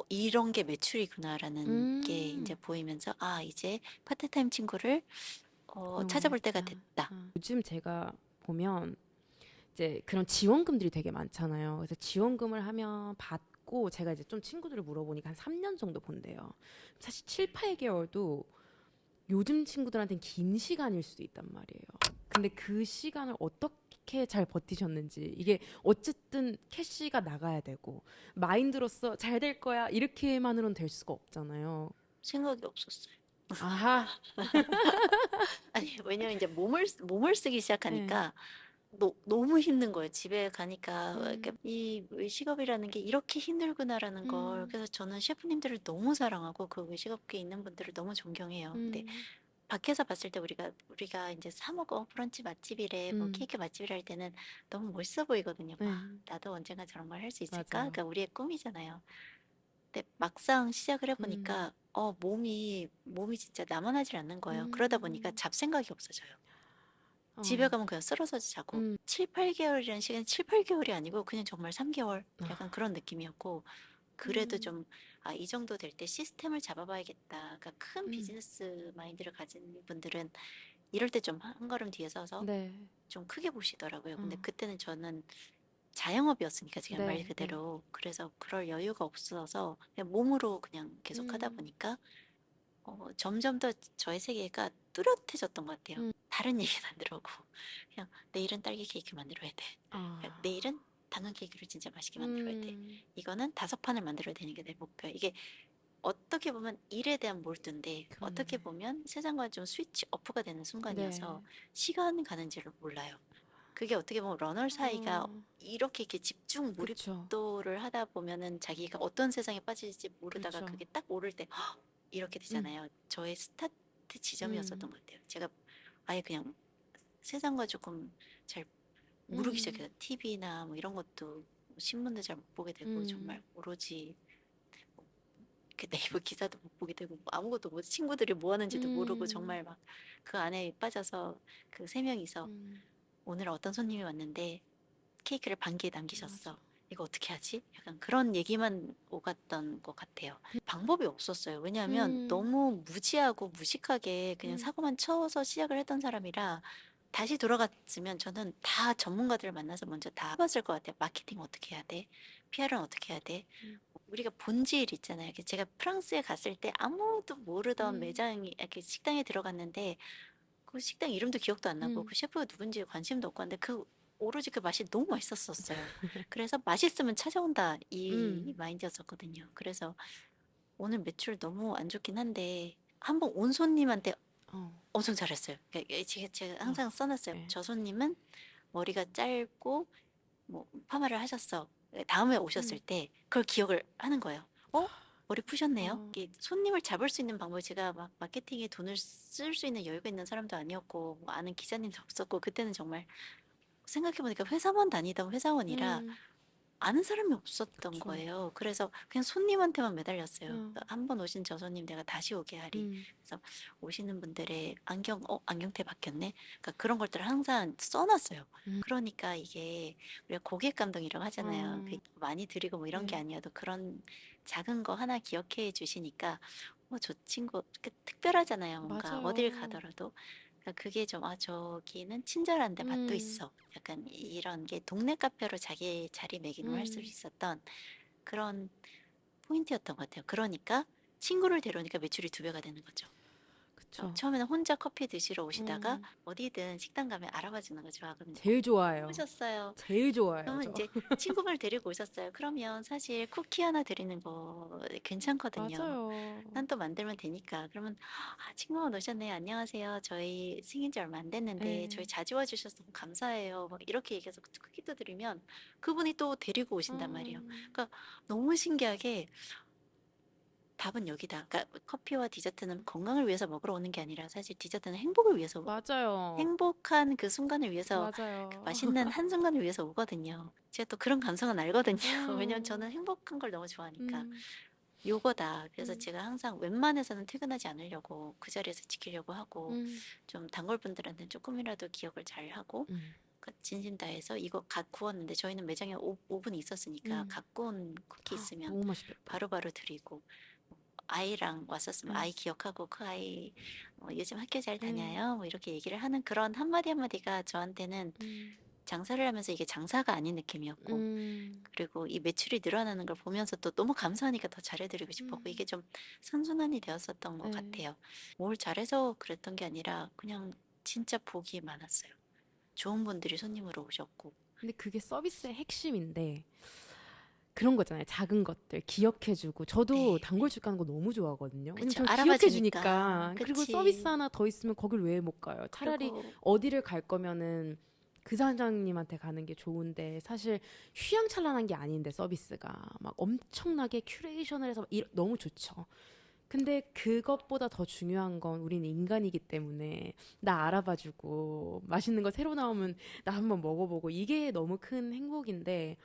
이런 게 매출이구나라는 게 이제 음. 보이면서, 이제 파트타임 친구를 찾아볼 때가 고용해야겠다. 됐다. 요즘 제가 보면 이제 그런 지원금들이 되게 많잖아요. 그래서 지원금을 하면 받고 제가 이제 좀 친구들을 물어보니까 한 3년 정도 본대요. 사실 7, 8개월도 요즘 친구들한테는 긴 시간일 수도 있단 말이에요. 근데 그 시간을 어떻게 잘 버티셨는지, 이게 어쨌든 캐시가 나가야 되고 마인드로서 잘 될 거야 이렇게만으로는 될 수가 없잖아요. 생각이 없었어요. 아하. 아니, 왜냐면 이제 몸을 쓰기 네. 시작하니까 너무 힘든 거예요. 집에 가니까 이렇게 음. 이 외식업이라는 게 이렇게 힘들구나라는 걸. 음. 그래서 저는 셰프님들을 너무 사랑하고 그 외식업계에 있는 분들을 너무 존경해요. 근데 음. 밖에서 봤을 때 우리가 이제 사 먹어 브런치 맛집이래, 뭐 음. 케이크 맛집이라 할 때는 너무 멋있어 보이거든요. 네. 나도 언젠가 저런 걸 할 수 있을까? 맞아요. 그러니까 우리의 꿈이잖아요. 근데 막상 시작을 음. 해보니까 몸이 진짜 남아나질 않는 거예요. 그러다 보니까 음. 잡생각이 없어져요. 집에 어. 가면 그냥 쓰러져 자고. 음. 7, 8개월이라는 시간이 7, 8개월이 아니고 그냥 정말 3개월 약간 아. 그런 느낌이었고, 그래도 음. 좀, 이 정도 될 때 시스템을 잡아봐야겠다. 그러니까 큰 음. 비즈니스 마인드를 가진 분들은 이럴 때 좀 한 걸음 뒤에 서서 네. 좀 크게 보시더라고요. 어. 근데 그때는 저는 자영업이었으니까 지금 말 네. 네. 그대로. 그래서 그럴 여유가 없어서 그냥 몸으로 그냥 계속 하다 음. 보니까 점점 더 저의 세계가 뚜렷해졌던 것 같아요. 음. 다른 얘기는 안 들어오고 그냥 내일은 딸기 케이크 만들어야 돼. 그러니까 아. 내일은 당근 케이크를 진짜 맛있게 만들어야 돼. 음. 이거는 5판을 만들어야 되는 게 내 목표야. 이게 어떻게 보면 일에 대한 몰두인데 어떻게 그렇네. 보면 세상과 좀 스위치 오프가 되는 네. 순간이어서 시간 가는 줄을 몰라요. 그게 어떻게 보면 러너 사이가 어. 이렇게 집중 그쵸. 몰입도를 하다 보면은 자기가 어떤 세상에 빠질지 모르다가 그렇죠. 그게 딱 오를 때 "헉!" 이렇게 음. 되잖아요. 저의 스타트 음. 지점이었었던 것 같아요. 제가 아예 그냥 세상과 조금 잘 모르기 음. 시작해요. TV나 뭐 이런 것도 신문도 잘 못 보게 되고 음. 정말 오로지 뭐 그 네이버 기사도 못 보게 되고 뭐 아무것도 못 친구들이 뭐 하는지도 모르고 음. 정말 막 그 안에 빠져서 그 세 명이서 음. 오늘 어떤 손님이 왔는데 케이크를 반 개 맞아. 남기셨어. 이거 어떻게 하지? 약간 그런 얘기만 오갔던 것 같아요. 방법이 없었어요. 왜냐하면 음. 너무 무지하고 무식하게 그냥 음. 사고만 쳐서 시작을 했던 사람이라 다시 돌아갔으면 저는 다 전문가들을 만나서 먼저 다 해봤을 것 같아요. 마케팅 어떻게 해야 돼? PR은 어떻게 해야 돼? 음. 우리가 본질 있잖아요. 제가 프랑스에 갔을 때 아무도 모르던 음. 매장이 이렇게 식당에 들어갔는데 그 식당 이름도 기억도 안 나고 음. 그 셰프가 누군지 관심도 없고 한데 오로지 그 맛이 너무 맛있었어요. 그래서 맛있으면 찾아온다 이 음. 마인드였었거든요. 그래서 오늘 매출 너무 안 좋긴 한데 한 번 온 손님한테 어. 엄청 잘했어요. 그러니까 제가 아. 항상 써놨어요. 네. 저 손님은 머리가 짧고 뭐 파마를 하셨어. 다음에 오셨을 음. 때 그걸 기억을 하는 거예요. 머리 푸셨네요. 어. 이게 손님을 잡을 수 있는 방법이 제가 막 마케팅에 돈을 쓸 수 있는 여유가 있는 사람도 아니었고 뭐 아는 기자님도 없었고 그때는 정말 생각해보니까 회사만 다니던 회사원이라 음. 아는 사람이 없었던 그쵸. 거예요. 그래서 그냥 손님한테만 매달렸어요. 어. 한 번 오신 저 손님 내가 다시 오게 하리. 음. 그래서 오시는 분들의 안경테 바뀌었네. 그러니까 그런 것들을 항상 써놨어요. 음. 그러니까 이게 우리가 고객 감동이라고 하잖아요. 어. 많이 드리고 뭐 이런 게 네. 아니어도 그런 작은 거 하나 기억해 주시니까 저 친구 특별하잖아요. 뭔가 어딜 맞아요. 가더라도. 그러니까 그게 좀 저기는 친절한데 맛도 음. 있어. 약간 이런 게 동네 카페로 자기 자리매김을 할 수 음. 있었던 그런 포인트였던 것 같아요. 그러니까 친구를 데려오니까 매출이 2배가 되는 거죠. 그쵸. 처음에는 혼자 커피 드시러 오시다가 음. 어디든 식당 가면 알아봐 주는 거 좋아하거든요. 제일 처음 좋아해요. 오셨어요. 제일 좋아해요, 그러면 저. 이제 친구를 데리고 오셨어요. 그러면 사실 쿠키 하나 드리는 거 괜찮거든요. 맞아요. 난 또 만들면 되니까. 그러면 친구가 오셨네요. 안녕하세요. 저희 생긴 지 얼마 안 됐는데 저희 예. 자주 와주셔서 너무 감사해요. 막 이렇게 얘기해서 쿠키도 드리면 그분이 또 데리고 오신단 말이에요. 음. 그러니까 너무 신기하게 답은 여기다. 그러니까 커피와 디저트는 건강을 위해서 먹으러 오는 게 아니라 사실 디저트는 행복을 위해서 맞아요. 행복한 그 순간을 위해서 그 맞아요. 맛있는 한순간을 위해서 오거든요. 제가 또 그런 감성은 알거든요. 왜냐면 음. 저는 행복한 걸 너무 좋아하니까. 음. 요거다. 그래서 음. 제가 항상 웬만해서는 퇴근하지 않으려고 그 자리에서 지키려고 하고 음. 좀 단골분들한테는 조금이라도 기억을 잘 하고 음. 그 진심 다해서 이거 갓 구웠는데 저희는 매장에 오븐이 있었으니까 음. 갓 구운 쿠키 있으면 너무 맛있겠다. 바로바로 드리고 뭐 아이랑 왔었으면 네. 아이 기억하고 그 아이 요즘 학교 잘 네. 다녀요? 뭐 이렇게 얘기를 하는 그런 한마디 한마디가 저한테는 음. 장사를 하면서 이게 장사가 아닌 느낌이었고 음. 그리고 이 매출이 늘어나는 걸 보면서 또 너무 감사하니까 더 잘해드리고 싶었고 이게 음. 좀 선순환이 되었었던 것 네. 같아요. 뭘 잘해서 그랬던 게 아니라 그냥 진짜 복이 많았어요. 좋은 분들이 손님으로 오셨고. 근데 그게 서비스의 핵심인데 그런 거잖아요. 작은 것들 기억해주고 저도 네, 네. 단골집 가는 거 너무 좋아하거든요. 왜냐면 그쵸. 저를 알아봐 주니까. 기억해주니까. 그리고 서비스 그치. 하나 더 있으면 거길 왜 못 가요? 차라리 그리고 어디를 갈 거면은 그 사장님한테 가는 게 좋은데 사실 휘황찬란한 게 아닌데 서비스가 막 엄청나게 큐레이션을 해서 너무 좋죠. 근데 그것보다 더 중요한 건 우리는 인간이기 때문에 나 알아봐주고 맛있는 거 새로 나오면 나 한번 먹어보고 이게 너무 큰 행복인데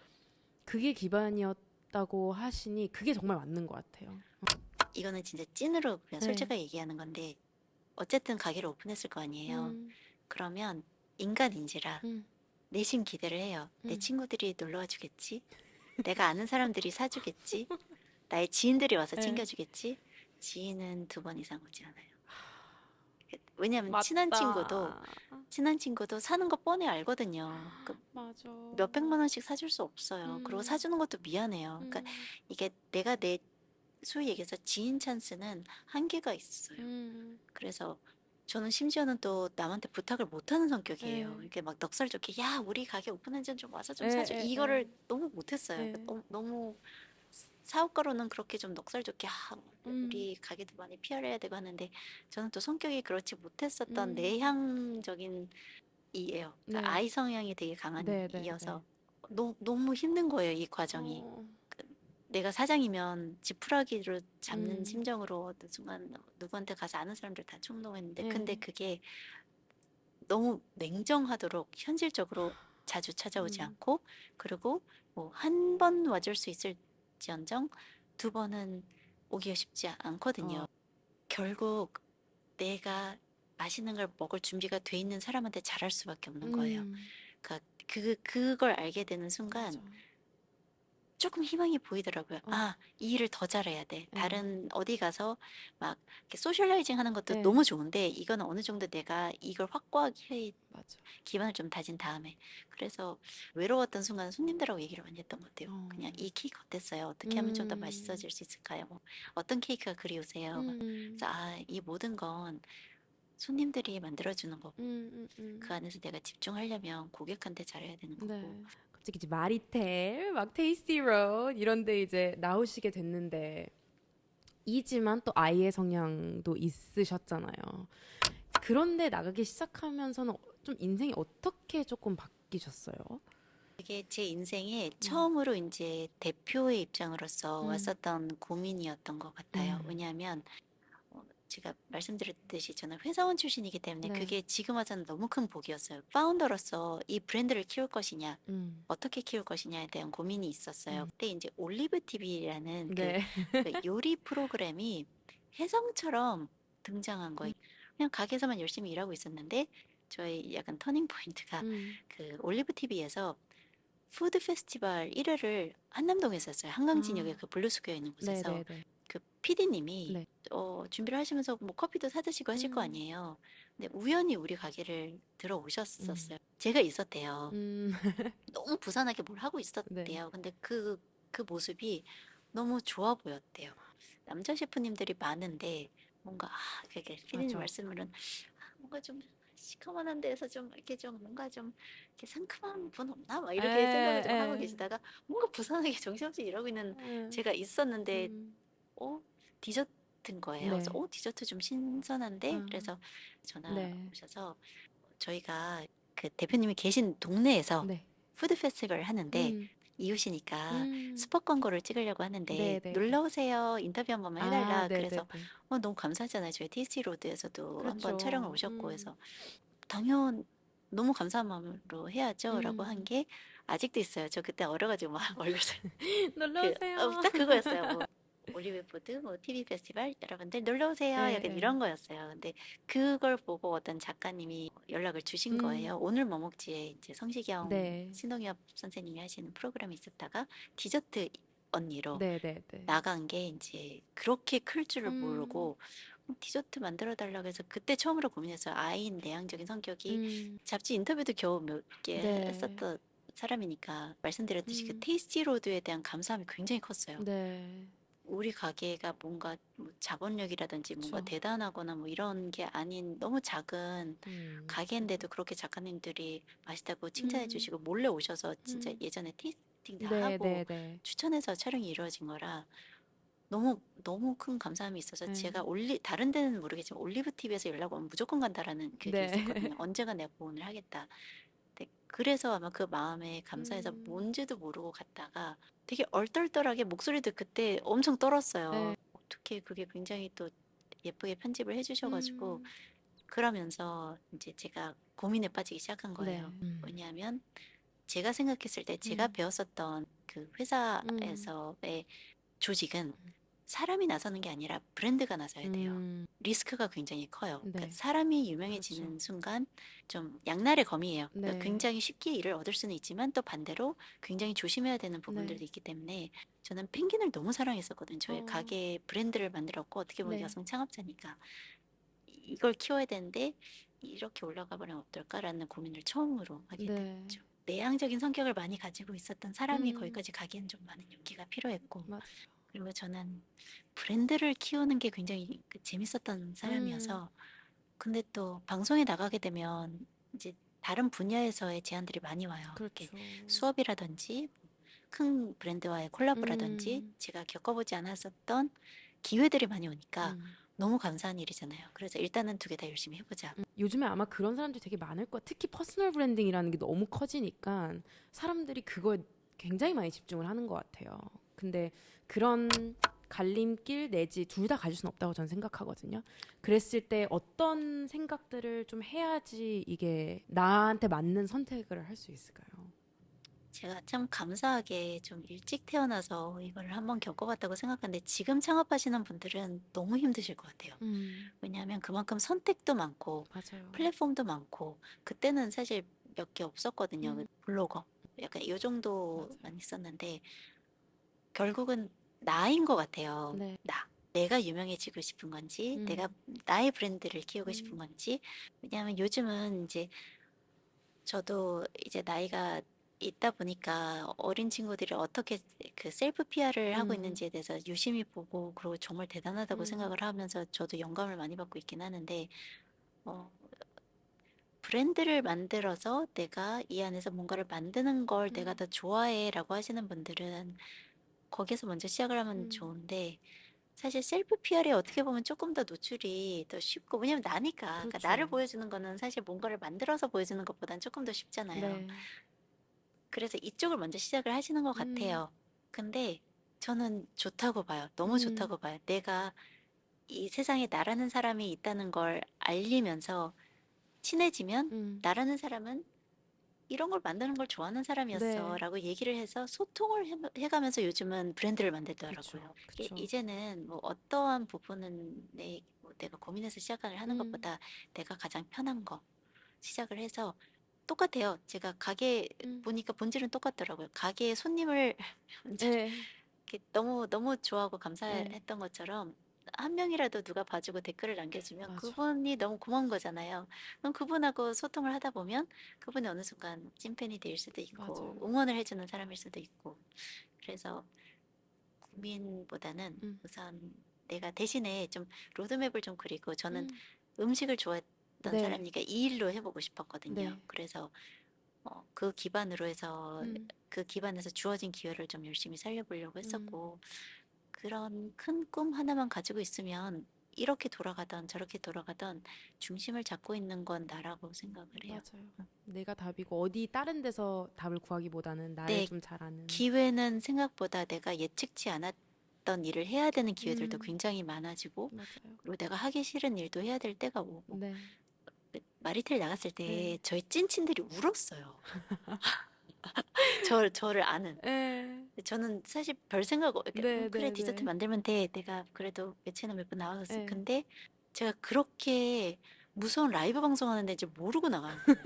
그게 기반이었다고 하시니 그게 정말 맞는 것 같아요. 이거는 진짜 찐으로 그냥 네. 솔직하게 얘기하는 건데 어쨌든 가게를 오픈했을 거 아니에요. 음. 그러면 인간인지라 음. 내심 기대를 해요. 내 음. 친구들이 놀러 와 주겠지? 내가 아는 사람들이 사주겠지? 나의 지인들이 와서 네. 챙겨주겠지? 지인은 2번 이상 오지 않아요. 왜냐하면 맞다. 친한 친구도 사는 거 뻔히 알거든요. 그 맞아. 몇백만 원씩 사줄 수 없어요. 그리고 음. 사주는 것도 미안해요. 그러니까 음. 이게 내가 내 소위 얘기해서 지인 찬스는 한계가 있어요. 음. 그래서 저는 심지어는 또 남한테 부탁을 못하는 성격이에요. 에. 이렇게 막 넉살 좋게 야 우리 가게 오픈한 지 좀 와서 좀 사줘 에. 에. 이거를 너무 못했어요. 에. 그러니까 너무 사업가로는 그렇게 좀 넉살 좋게 음. 우리 가게도 많이 PR 해야 되고 하는데 저는 또 성격이 그렇지 못했었던 음. 내향적인 이에요. 그러니까 네. 아이 성향이 되게 강한 네, 네, 네. 이어서 너무 힘든 거예요, 이 과정이. 어. 내가 사장이면 지푸라기로 잡는 음. 심정으로 어느 순간 누구한테 가서 아는 사람들 다 충동했는데 근데 네. 그게 너무 냉정하도록 현실적으로 자주 찾아오지 음. 않고 그리고 뭐 한 번 와줄 수 있을지언정 2번은 오기가 쉽지 않거든요. 어. 결국 내가 맛있는 걸 먹을 준비가 돼 있는 사람한테 잘할 수밖에 없는 거예요. 음. 그러니까 그걸 알게 되는 맞아. 순간 조금 희망이 보이더라고요. 어. 아, 이 일을 더 잘해야 돼. 에. 다른 어디 가서 막 이렇게 소셜라이징 하는 것도 에. 너무 좋은데 이거는 어느 정도 내가 이걸 확고하게 맞아. 기반을 좀 다진 다음에 그래서 외로웠던 순간 손님들하고 얘기를 많이 했던 것 같아요. 그냥 어. 이 케이크 어땠어요? 어떻게 하면 좀 더 음. 맛있어질 수 있을까요? 뭐 어떤 케이크가 그리우세요? 막 음. 그래서 이 모든 건 손님들이 만들어주는 거고 음. 그 안에서 내가 집중하려면 고객한테 잘해야 되는 거고 네. 갑자기 이제 마리텔, 막 테이스티 로드 이런데 이제 나오시게 됐는데 이지만 또 아이의 성향도 있으셨잖아요. 그런데 나가기 시작하면서는 좀 인생이 어떻게 조금 바뀌셨어요? 이게 제 인생에 음. 처음으로 이제 대표의 입장으로서 음. 왔었던 고민이었던 것 같아요. 음. 왜냐하면 제가 말씀드렸듯이 저는 회사원 출신이기 때문에 네. 그게 지금 와서는 너무 큰 복이었어요. 파운더로서 이 브랜드를 키울 것이냐, 음. 어떻게 키울 것이냐에 대한 고민이 있었어요. 음. 그때 이제 올리브 TV라는 네. 그 요리 프로그램이 혜성처럼 등장한 거예요. 음. 그냥 가게에서만 열심히 일하고 있었는데 저희 약간 터닝 포인트가 음. 그 올리브 TV에서 푸드 페스티벌 1회를 한남동에서 했어요. 한강진역에 아. 그 블루스퀘어 있는 곳에서 네네네. 그 PD님이 네. 준비를 하시면서 뭐 커피도 사드시고 하실 거 음. 아니에요. 근데 우연히 우리 가게를 음. 들어오셨었어요. 제가 있었대요. 음. 너무 부산하게 뭘 하고 네. 있었대요. 근데 그 모습이 너무 좋아 보였대요. 남자 셰프님들이 많은데 뭔가 그게 피디님 맞아. 말씀으로는 뭔가 좀 시커먼한 데에서 좀 이렇게 좀 뭔가 좀 이렇게 상큼한 분 없나? 막 에. 이렇게 생각을 좀 하고 에. 계시다가 뭔가 부산하게 정신없이 일하고 있는 에. 제가 있었는데 음. 어 디저트인 거예요. 그래서 네. 디저트 좀 신선한데 아. 그래서 전화 네. 오셔서 저희가 그 대표님이 계신 동네에서 네. 푸드 페스티벌을 하는데 음. 이웃이니까 음. 스팟 광고를 찍으려고 하는데 네네네. 놀러 오세요. 인터뷰 한 번만 아, 해달라. 그래서 네네네. 너무 감사하잖아요. 저희 TC 로드에서도 한번 촬영을 그렇죠. 오셨고 해서 당연 너무 감사한 마음으로 해야죠라고 한 음. 게 아직도 있어요. 저 그때 얼어가지고 막 얼굴 놀러 오세요. 딱 그거였어요. 뭐 올리브 빌보드, 뭐 TV 페스티벌 여러분들 놀러 오세요. 네, 약간 네. 이런 거였어요. 근데 그걸 보고 어떤 작가님이 연락을 주신 거예요. 오늘 뭐 먹지에 이제 성시경, 네. 신동엽 선생님이 하시는 프로그램이 있었다가 디저트 언니로 네, 네, 네. 나간 게 이제 그렇게 클 줄을 모르고 디저트 만들어 달라고 해서 그때 처음으로 고민했어요. 아이인 내향적인 성격이 잡지 인터뷰도 겨우 몇 개 네. 했었던 사람이니까 말씀드렸듯이 그 음, 테이스티 로드에 대한 감사함이 굉장히 컸어요. 네. 우리 가게가 뭔가 뭐 자본력이라든지 뭔가 그쵸. 대단하거나 뭐 이런 게 아닌 너무 작은 맞아요. 가게인데도 그렇게 작가님들이 맛있다고 칭찬해 음, 주시고 몰래 오셔서 진짜 음. 예전에 테이스팅 다 네, 하고 네, 네. 추천해서 촬영이 이루어진 거라 너무 너무 큰 감사함이 있어서 네. 제가 다른 데는 모르겠지만 올리브 TV에서 연락 오면 무조건 간다라는 그게 네. 있었거든요. 언젠가 내가 보온을 하겠다. 네, 그래서 아마 그 마음에 감사해서 음, 뭔지도 모르고 갔다가 되게 얼떨떨하게 목소리도 그때 엄청 떨었어요. 네. 어떻게 그게 굉장히 또 예쁘게 편집을 해주셔가지고 음, 그러면서 이제 제가 고민에 빠지기 시작한 네. 거예요. 왜냐하면 제가 생각했을 때 제가 배웠었던 그 회사에서의 조직은 사람이 나서는 게 아니라 브랜드가 나서야 돼요. 리스크가 굉장히 커요. 그러니까 네. 사람이 그렇죠. 유명해지는 순간 좀 양날의 검이에요. 그러니까 네. 굉장히 쉽게 일을 얻을 수는 있지만 또 반대로 굉장히 조심해야 되는 네. 부분들도 있기 때문에 저는 펭귄을 너무 사랑했었거든요. 저희 어, 가게 브랜드를 만들었고 어떻게 보면 네. 여성 창업자니까 이걸 키워야 되는데 이렇게 올라가 버리면 어떨까라는 고민을 처음으로 하게 네. 됐죠. 내향적인 성격을 많이 가지고 있었던 사람이 음, 거기까지 가기엔 좀 많은 용기가 필요했고 맞아요. 그리고 저는 브랜드를 키우는 게 굉장히 재밌었던 음, 사람이어서 근데 또 방송에 나가게 되면 이제 다른 분야에서의 제안들이 많이 와요. 이렇게 그렇죠. 수업이라든지 큰 브랜드와의 콜라보라든지 음, 제가 겪어보지 않았었던 기회들이 많이 오니까 음. 너무 감사한 일이잖아요. 그래서 일단은 두 개 다 열심히 해보자. 요즘에 아마 그런 사람들이 되게 많을 거야. 특히 퍼스널 브랜딩이라는 게 너무 커지니까 사람들이 그거에 굉장히 많이 집중을 하는 것 같아요. 근데 그런 갈림길 내지 둘 다 가질 수는 없다고 저는 생각하거든요. 그랬을 때 어떤 생각들을 좀 해야지 이게 나한테 맞는 선택을 할 수 있을까요? 제가 참 감사하게 좀 일찍 태어나서 이걸 한번 겪어봤다고 생각하는데 지금 창업하시는 분들은 너무 힘드실 것 같아요. 왜냐하면 그만큼 선택도 많고 맞아요. 플랫폼도 많고 그때는 사실 몇 개 없었거든요. 그 음, 블로거 약간 이 정도만 맞아요. 있었는데 결국은 나인 것 같아요. 네. 내가 유명해지고 싶은 건지 내가 음, 나의 브랜드를 키우고 싶은 음, 건지 왜냐하면 요즘은 이제 저도 이제 나이가 있다 보니까 어린 친구들이 어떻게 그 셀프 PR을 하고 음, 있는지에 대해서 유심히 보고 그리고 정말 대단하다고 음, 생각을 하면서 저도 영감을 많이 받고 있긴 하는데 어, 브랜드를 만들어서 내가 이 안에서 뭔가를 만드는 걸 내가 음, 더 좋아해라고 하시는 분들은 거기서 먼저 시작을 하면 음. 좋은데 사실 셀프 PR이 어떻게 보면 조금 더 노출이 더 쉽고 왜냐면 나니까 그러니까 나를 그렇죠. 보여주는 거는 사실 뭔가를 만들어서 보여주는 것보단 조금 더 쉽잖아요. 네. 그래서 이쪽을 먼저 시작을 하시는 것 음, 같아요. 근데 저는 좋다고 봐요. 너무 음, 좋다고 봐요. 내가 이 세상에 나라는 사람이 있다는 걸 알리면서 친해지면 음. 나라는 사람은 이런 걸 만드는 걸 좋아하는 사람이었어 네. 라고 얘기를 해서 소통을 해가면서 요즘은 브랜드를 그쵸. 만들더라고요. 그쵸. 이제는 뭐 어떠한 부분은 뭐 내가 고민해서 시작을 하는 음, 것보다 내가 가장 편한 거 시작을 해서 똑같아요. 제가 가게 음. 보니까 본질은 똑같더라고요. 가게에 손님을 네. 이렇게 너무 너무 좋아하고 네. 감사했던 것처럼 한 명이라도 누가 봐주고 댓글을 남겨주면 맞아. 그분이 너무 고마운 거잖아요. 그럼 그분하고 소통을 하다 보면 그분이 어느 순간 찐팬이 될 수도 있고 맞아요. 응원을 해주는 사람일 수도 있고 그래서 고민보다는 음, 우선 내가 대신에 좀 로드맵을 좀 그리고 저는 음. 음식을 좋아했던 네. 사람이니까 이 일로 해보고 싶었거든요. 네. 그래서 그 기반으로 해서 음, 그 기반에서 주어진 기회를 좀 열심히 살려보려고 음. 했었고 그런 큰 꿈 하나만 가지고 있으면 이렇게 돌아가던 저렇게 돌아가던 중심을 잡고 있는 건 나라고 생각을 해요. 맞아요. 내가 답이고 어디 다른 데서 답을 구하기보다는 나를 네, 좀 잘 아는. 기회는 생각보다 내가 예측치 않았던 일을 해야 되는 기회들도 음, 굉장히 많아지고 맞아요. 그리고 내가 하기 싫은 일도 해야 될 때가 오고 네. 마리텔 나갔을 때 네. 저희 찐친들이 울었어요. 저를 아는. 예. 저는 사실 별 생각 이렇게 네, 그래 네, 디저트 네. 만들면 돼. 내가 그래도 매체는 몇 번 나가겠어. 예. 근데 제가 그렇게 무서운 라이브 방송하는 데인지 모르고 나가는 거예요.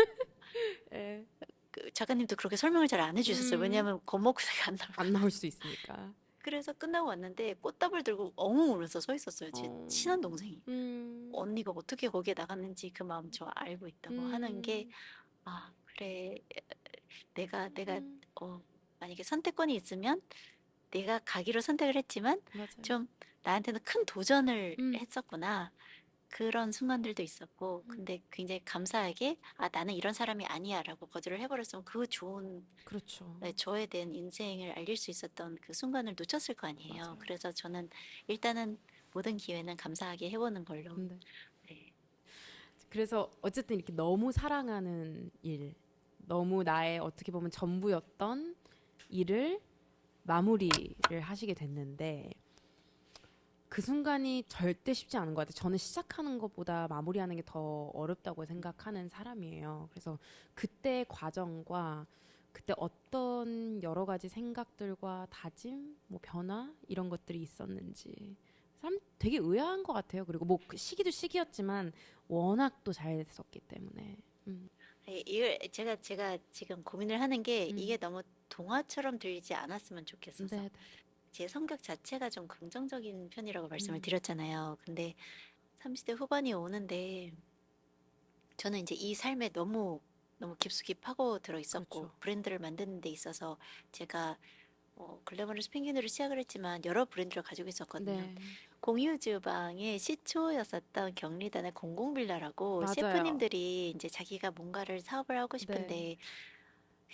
예. 그 작가님도 그렇게 설명을 잘 안 해주셨어요. 음. 왜냐하면 겁먹고서가 안 나올 안 나올 수 있으니까. 그래서 끝나고 왔는데 꽃다발 들고 엉엉 울면서 서 있었어요. 제 어. 친한 동생이. 음. 언니가 어떻게 거기에 나갔는지 그 마음 저 알고 있다고 하는 게, 음. 아, 그래. 내가, 음. 어, 만약에 선택권이 있으면 내가 가기로 선택을 했지만 맞아요. 좀 나한테는 큰 도전을 음. 했었구나. 그런 순간들도 있었고, 음. 근데 굉장히 감사하게, 아, 나는 이런 사람이 아니야 라고 거절을 해버렸으면 그 좋은 그렇죠. 네, 저에 대한 인생을 알릴 수 있었던 그 순간을 놓쳤을 거 아니에요. 맞아요. 그래서 저는 일단은 모든 기회는 감사하게 해보는 걸로. 네. 네. 그래서 어쨌든 이렇게 너무 사랑하는 일, 너무 나의 어떻게 보면 전부였던 일을 마무리를 하시게 됐는데 그 순간이 절대 쉽지 않은 것 같아요. 저는 시작하는 것보다 마무리하는 게 더 어렵다고 생각하는 사람이에요. 그래서 그때 과정과 그때 어떤 여러 가지 생각들과 다짐, 뭐 변화 이런 것들이 있었는지 참 되게 의아한 것 같아요. 그리고 뭐그 시기도 시기였지만 워낙 또 잘 됐었기 때문에. 이걸 제가 지금 고민을 하는 게 이게 음. 너무 동화처럼 들리지 않았으면 네, 좋겠어서 네, 제 성격 자체가 좀 긍정적인 편이라고 말씀을 음. 드렸잖아요. 근데 30대 후반이 오는데 저는 이제 이 삶에 너무 깊숙이 파고 들어 있었고 그렇죠. 브랜드를 만드는 데 있어서 제가 글래머러스 펭귄으로 시작을 했지만 여러 브랜드를 가지고 있었거든요. 네, 공유 주방의 시초였었던 경리단의 공공빌라라고 맞아요. 셰프님들이 이제 자기가 뭔가를 사업을 하고 네, 싶은데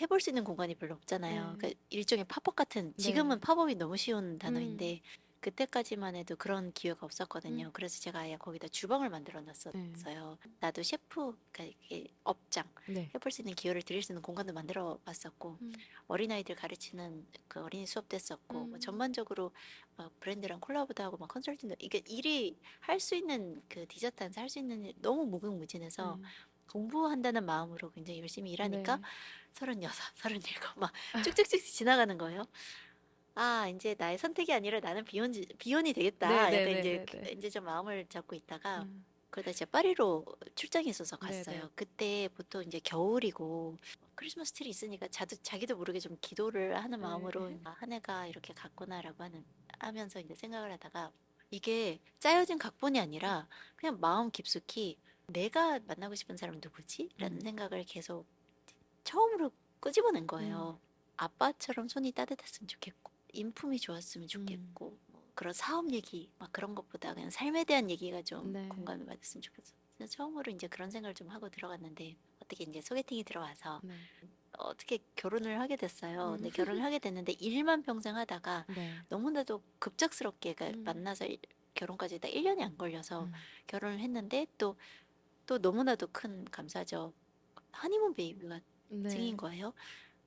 해볼 수 있는 공간이 별로 없잖아요. 네, 그러니까 일종의 팝업 같은, 지금은 네. 팝업이 너무 쉬운 음. 단어인데 그때까지만 해도 그런 기회가 음. 없었거든요. 그래서 제가 아예 거기다 주방을 만들어 네, 놨었어요. 나도 셰프, 그러니까 이게 업장 네. 해볼 수 있는 기회를 드릴 수 있는 공간도 만들어 봤었고, 음. 어린아이들 가르치는 그 어린이 수업도 했었고, 뭐 음. 전반적으로 막 브랜드랑 콜라보도 하고 막 컨설팅도, 이게 일이 할 수 있는 그 디저트 한사 할 수 있는 일 너무 무궁무진해서 네, 공부한다는 마음으로 굉장히 열심히 일하니까 네. 36, 37 막 쭉쭉쭉 지나가는 거예요. 아, 이제 나의 선택이 아니라 나는 비혼이 네, 되겠다. 네, 약간 네, 이제 네, 네. 이제 좀 마음을 잡고 있다가 음. 그러다 제가 파리로 출장이 있어서 네, 네. 갔어요. 그때 보통 이제 겨울이고 크리스마스 트리 있으니까 자기도 모르게 좀 기도를 하는 네. 마음으로 아, 한 해가 이렇게 갔구나라고 하면서 이제 생각을 하다가 이게 짜여진 각본이 아니라 그냥 마음 깊숙이 내가 만나고 싶은 사람 누구지? 라는 음. 생각을 계속 처음으로 끄집어낸 음. 거예요. 아빠처럼 손이 따뜻했으면 좋겠고, 인품이 좋았으면 음. 좋겠고, 뭐 그런 사업 얘기, 막 그런 것보다 그냥 삶에 대한 얘기가 좀 네. 공감을 받았으면 좋겠어. 그래서 처음으로 이제 그런 생각을 좀 하고 들어갔는데, 어떻게 이제 소개팅이 들어와서, 네. 어떻게 결혼을 하게 됐어요. 음. 근데 결혼을 하게 됐는데, 일만 평생 하다가 네. 너무나도 급작스럽게 음. 만나서 결혼까지 딱 1년이 안 걸려서 음. 결혼을 했는데, 또 너무나도 큰 감사죠. 하니문 베이비가 생긴 네. 거예요.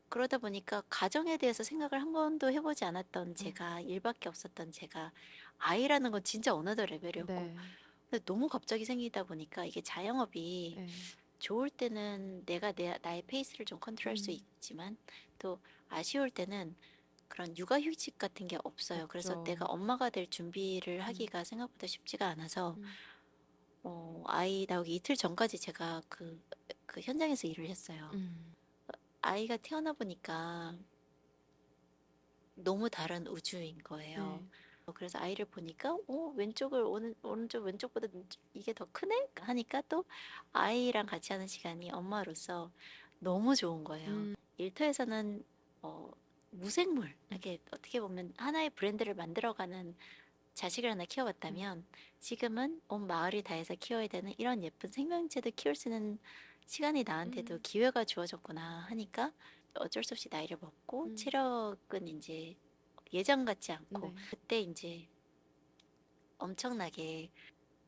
그러다 보니까 가정에 대해서 생각을 한 번도 해보지 않았던 음. 제가, 일밖에 없었던 제가, 아이라는 건 진짜 어느덧 레벨이었고, 네. 근데 너무 갑자기 생기다 보니까 이게 자영업이 네. 좋을 때는 내가 나의 페이스를 좀 컨트롤할 수 음. 있지만, 또 아쉬울 때는 그런 육아휴직 같은 게 없어요. 그래서 없죠. 내가 엄마가 될 준비를 음. 하기가 생각보다 쉽지가 않아서, 음. 아이 나오기 이틀 전까지 제가 그 현장에서 일을 했어요. 음. 아이가 태어나 보니까 너무 다른 우주인 네. 거예요. 그래서 아이를 보니까, 오른쪽 왼쪽보다 이게 더 크네? 하니까 또 아이랑 같이 하는 시간이 엄마로서 너무 좋은 거예요. 음. 일터에서는 어, 무생물, 음. 이렇게 어떻게 보면 하나의 브랜드를 만들어가는 자식을 하나 네. 키워봤다면 지금은 온 마을이 다해서 키워야 되는 이런 예쁜 생명체도 키울 수 있는 시간이 나한테도 음. 기회가 주어졌구나 하니까 어쩔 수 없이 나이를 먹고 음. 체력은 이제 예전 같지 않고 네. 그때 이제 엄청나게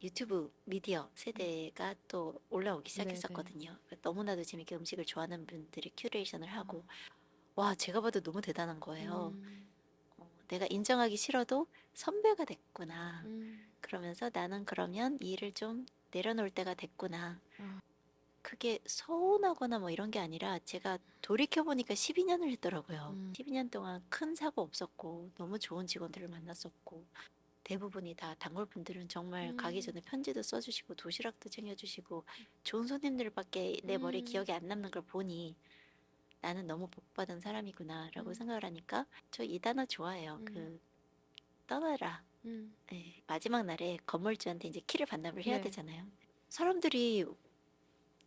유튜브 미디어 음. 세대가 또 올라오기 네, 네. 시작했었거든요. 너무나도 재밌게 음식을 좋아하는 분들이 큐레이션을 하고 아. 와 제가 봐도 너무 대단한 거예요. 음. 내가 인정하기 싫어도 선배가 됐구나. 음. 그러면서 나는 그러면 이 일을 좀 내려놓을 때가 됐구나. 아. 그게 서운하거나 뭐 이런 게 아니라 제가 돌이켜보니까 12년을 했더라고요. 12년 동안 큰 사고 없었고 너무 좋은 직원들을 만났었고 대부분이 다 단골분들은 정말 가기 전에 편지도 써주시고 도시락도 챙겨주시고 좋은 손님들밖에 내 머리에 기억이 안 남는 걸 보니 나는 너무 복받은 사람이구나라고 생각을 하니까 저 이 단어 좋아해요. 그 떠나라. 네, 마지막 날에 건물주한테 이제 키를 반납을 해야 네. 되잖아요. 사람들이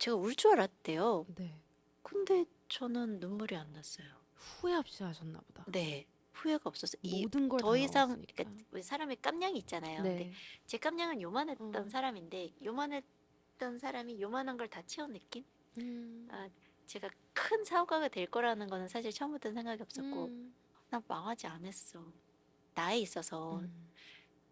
제가 울 줄 알았대요. 네. 근데 저는 눈물이 안 났어요. 후회 없이 하셨나 보다. 네, 후회가 없었어요. 모든 걸 다 더 이상 넣었으니까. 그러니까 왜 사람의 깜냥이 있잖아요. 근데 네. 제 깜냥은 요만했던 어. 사람인데 요만했던 사람이 요만한 걸 다 채운 느낌? 음. 아, 제가 큰 사고가 될 거라는 거는 사실 처음부터 생각이 없었고 음. 나 망하지 않았어. 나에 있어서 음.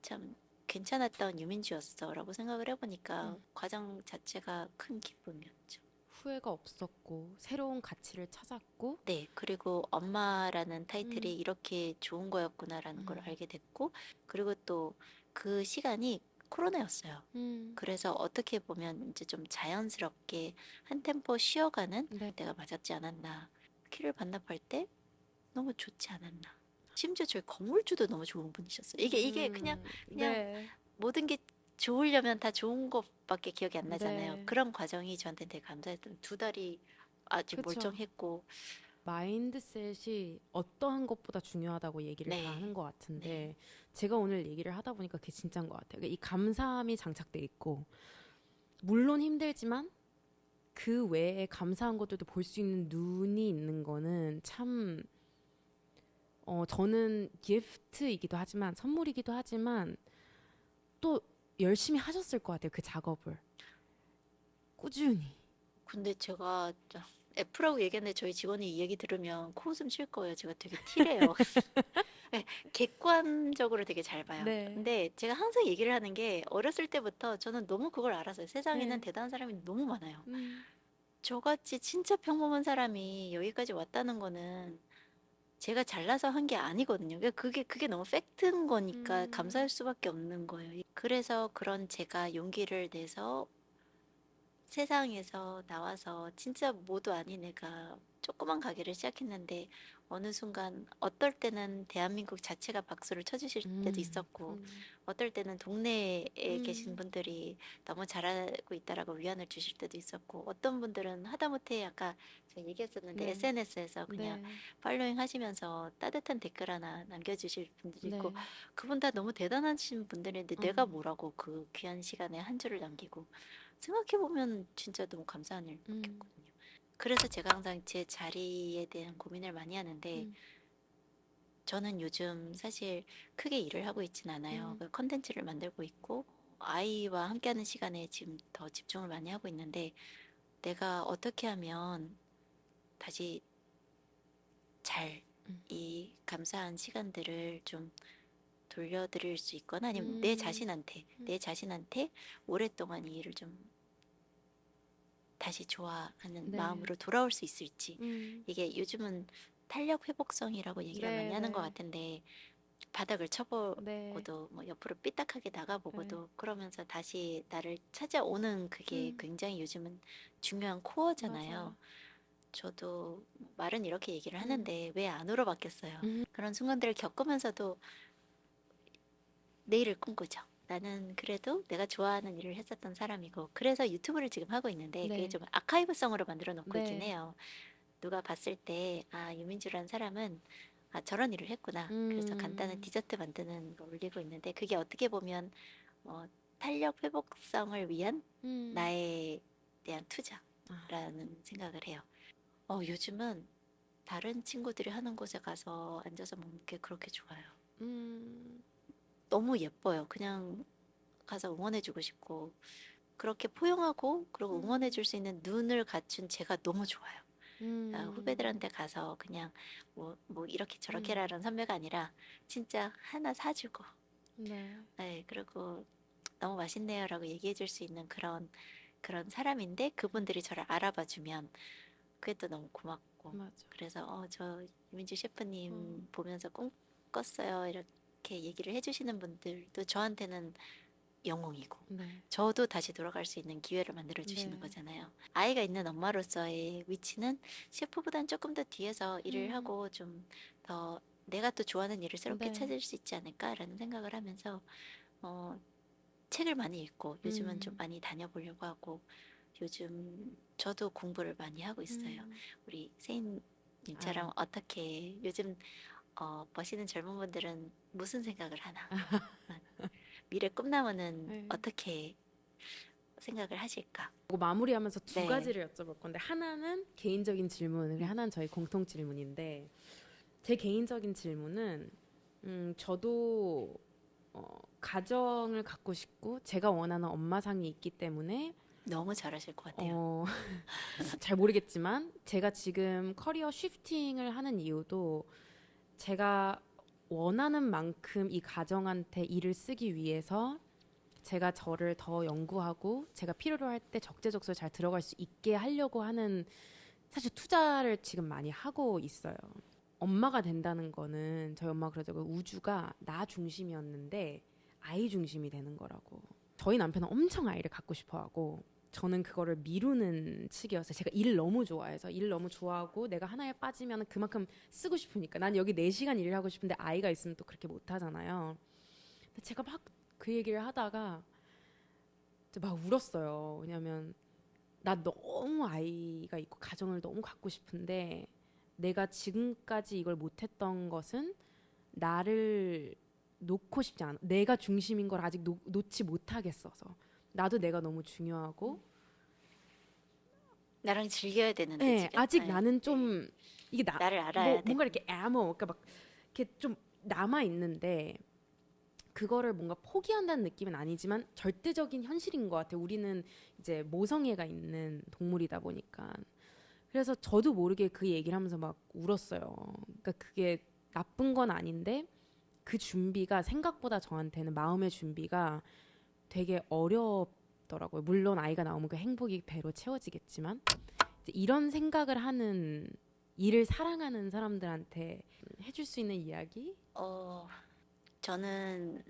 참 괜찮았던 유민주였어라고 생각을 해보니까 과정 자체가 큰 기쁨이었죠. 후회가 없었고 새로운 가치를 찾았고. 네, 그리고 엄마라는 타이틀이 음. 이렇게 좋은 거였구나라는 걸 알게 됐고, 그리고 또 그 시간이 코로나였어요. 음. 그래서 어떻게 보면 이제 좀 자연스럽게 한 템포 쉬어가는 네. 때가 맞았지 않았나. 키를 반납할 때 너무 좋지 않았나. 심지어 저희 건물주도 너무 좋은 분이셨어요. 이게 그냥 네. 모든 게 좋으려면 다 좋은 것밖에 기억이 안 나잖아요. 네. 그런 과정이 저한테 되게 감사했던 2달이 아주 그쵸. 멀쩡했고, 마인드셋이 어떠한 것보다 중요하다고 얘기를 다 네, 하는 것 네, 같은데 제가 오늘 얘기를 하다 보니까 그게 진짜인 것 같아요. 그러니까 이 감사함이 장착돼 있고 물론 힘들지만 그 외에 감사한 것들도 볼 수 있는 눈이 있는 거는 참 저는 기프트이기도 하지만 선물이기도 하지만 또 열심히 하셨을 것 같아요. 그 작업을 꾸준히. 근데 제가 F라고 얘기했는데 저희 직원이 이 얘기 들으면 코웃음 칠 거예요. 제가 되게 T래요. 네, 객관적으로 되게 잘 봐요. 네. 근데 제가 항상 얘기를 하는 게 어렸을 때부터 저는 너무 그걸 알았어요. 세상에는 네. 대단한 사람이 너무 많아요. 음. 저같이 진짜 평범한 사람이 여기까지 왔다는 거는 제가 잘나서 한 게 아니거든요. 그게 너무 팩트인 거니까 감사할 수밖에 없는 거예요. 그래서 그런 제가 용기를 내서 세상에서 나와서 진짜 모두 아닌 애가 조그만 가게를 시작했는데 어느 순간 어떨 때는 대한민국 자체가 박수를 쳐주실 때도 있었고 그럼. 어떨 때는 동네에 계신 음. 분들이 너무 잘하고 있다라고 위안을 주실 때도 있었고 어떤 분들은 하다못해 아까 제가 얘기했었는데 네. SNS에서 그냥 네. 팔로잉 하시면서 따뜻한 댓글 하나 남겨주실 분들도 있고 네. 그분 다 너무 대단하신 분들인데 내가 뭐라고 그 귀한 시간에 한 줄을 남기고 생각해보면 진짜 너무 감사한 음. 일이었거든요. 그래서 제가 항상 제 자리에 대한 고민을 많이 하는데 음. 저는 요즘 사실 크게 일을 하고 있진 않아요. 음. 그 컨텐츠를 만들고 있고 아이와 함께하는 시간에 지금 더 집중을 많이 하고 있는데 내가 어떻게 하면 다시 잘 이 감사한 시간들을 좀 돌려드릴 수 있거나 아니면 내 자신한테 오랫동안 이 일을 좀 다시 좋아하는 네. 마음으로 돌아올 수 있을지. 음. 이게 요즘은 탄력 회복성이라고 얘기를 많이 네, 하는 것 네. 같은데 바닥을 네. 쳐보고도 뭐 옆으로 삐딱하게 네. 나가보고도 그러면서 다시 나를 찾아오는 그게 음. 굉장히 요즘은 중요한 코어잖아요. 맞아요. 저도 말은 이렇게 얘기를 음. 하는데 왜 안으로 바뀌었어요. 음. 그런 순간들을 겪으면서도 내일을 꿈꾸죠. 나는 그래도 내가 좋아하는 일을 했었던 사람이고 그래서 유튜브를 지금 하고 있는데 그게 네. 좀 아카이브성으로 만들어 놓고 있긴 네. 해요. 누가 봤을 때 아, 유민주라는 사람은 아, 저런 일을 했구나. 그래서 간단한 음. 디저트 만드는 거 올리고 있는데 그게 어떻게 보면 어, 탄력 회복성을 위한 음. 나에 대한 아. 투자라는 생각을 해요. 요즘은 다른 친구들이 하는 곳에 가서 앉아서 먹는 게 그렇게 좋아요. 음. 너무 예뻐요. 그냥 가서 응원해주고 싶고 그렇게 포용하고 그리고 음. 응원해줄 수 있는 눈을 갖춘 제가 너무 좋아요. 아, 음. 후배들한테 가서 그냥 뭐 이렇게 저렇게 음. 라는 선배가 아니라 진짜 하나 사주고 네. 네, 그리고 너무 맛있네요라고 얘기해 줄 수 있는 그런 사람인데 그분들이 저를 알아봐 주면 그게 또 너무 고맙고 맞아. 그래서 저 유민주 어. 셰프님 보면서 꿈 꿨어요 이렇게 얘기를 해주시는 분들도 저한테는 영웅이고 네. 저도 다시 돌아갈 수 있는 기회를 만들어 주시는 네. 거잖아요. 아이가 있는 엄마로서의 위치는 셰프보단 조금 더 뒤에서 일을 음. 하고 좀 더 내가 또 좋아하는 일을 새롭게 네. 찾을 수 있지 않을까라는 생각을 하면서 어, 책을 많이 읽고 요즘은 좀 음. 많이 다녀보려고 하고 요즘 저도 공부를 많이 하고 있어요. 음. 우리 아. 세인님처럼 어떻게 요즘 버시는 젊은 분들은 무슨 생각을 하나? 어, 미래 꿈나무는 네. 어떻게 생각을 하실까? 그리고 마무리하면서 두 네, 가지를 여쭤볼 건데 하나는 개인적인 질문, 그리고 하나는 저희 공통 질문인데 제 개인적인 질문은 저도 가정을 갖고 싶고 제가 원하는 엄마상이 있기 때문에 너무 잘하실 것 같아요. 어, 잘 모르겠지만 제가 지금 커리어 쉬프팅을 하는 이유도 제가 원하는 만큼 이 가정한테 일을 쓰기 위해서 제가 저를 더 연구하고 제가 필요로 할 때 적재적소에 잘 들어갈 수 있게 하려고 하는 사실 투자를 지금 많이 하고 있어요. 엄마가 된다는 거는 저희 엄마가 그러죠. 우주가 나 중심이었는데 아이 중심이 되는 거라고. 저희 남편은 엄청 아이를 갖고 싶어 하고 저는 그거를 미루는 측이었어요. 제가 일을 너무 좋아해서 일을 너무 좋아하고 내가 하나에 빠지면 그만큼 쓰고 싶으니까 난 여기 4시간 일을 하고 싶은데 아이가 있으면 또 그렇게 못 하잖아요. 근데 제가 막 그 얘기를 하다가 막 울었어요. 왜냐면 나 너무 아이가 있고 가정을 너무 갖고 싶은데 내가 지금까지 이걸 못했던 것은 나를 놓고 싶지 않아. 내가 중심인 걸 아직 놓지 못하겠어서. 나도 내가 너무 중요하고, 나랑 즐겨야 되는데 예, 지금 아직 네, 나는 네. 좀 이게 나 나를 뭐 알아야 뭔가 되고 이렇게 그러니까 막 이렇게 좀 남아 있는데 그거를 뭔가 포기한다는 느낌은 아니지만 절대적인 현실인 것 같아요. 우리는 이제 모성애가 있는 동물이다 보니까. 그래서 저도 모르게 그 얘기를 하면서 막 울었어요. 그러니까 그게 나쁜 건 아닌데 그 준비가 생각보다 저한테는 마음의 준비가 되게 어렵더라고요. 물론 아이가 나오면 그 행복이 배로 채워지겠지만 이제 이런 생각을 하는 일을 사랑하는 사람들한테 해줄 수 있는 이야기? 어, 저는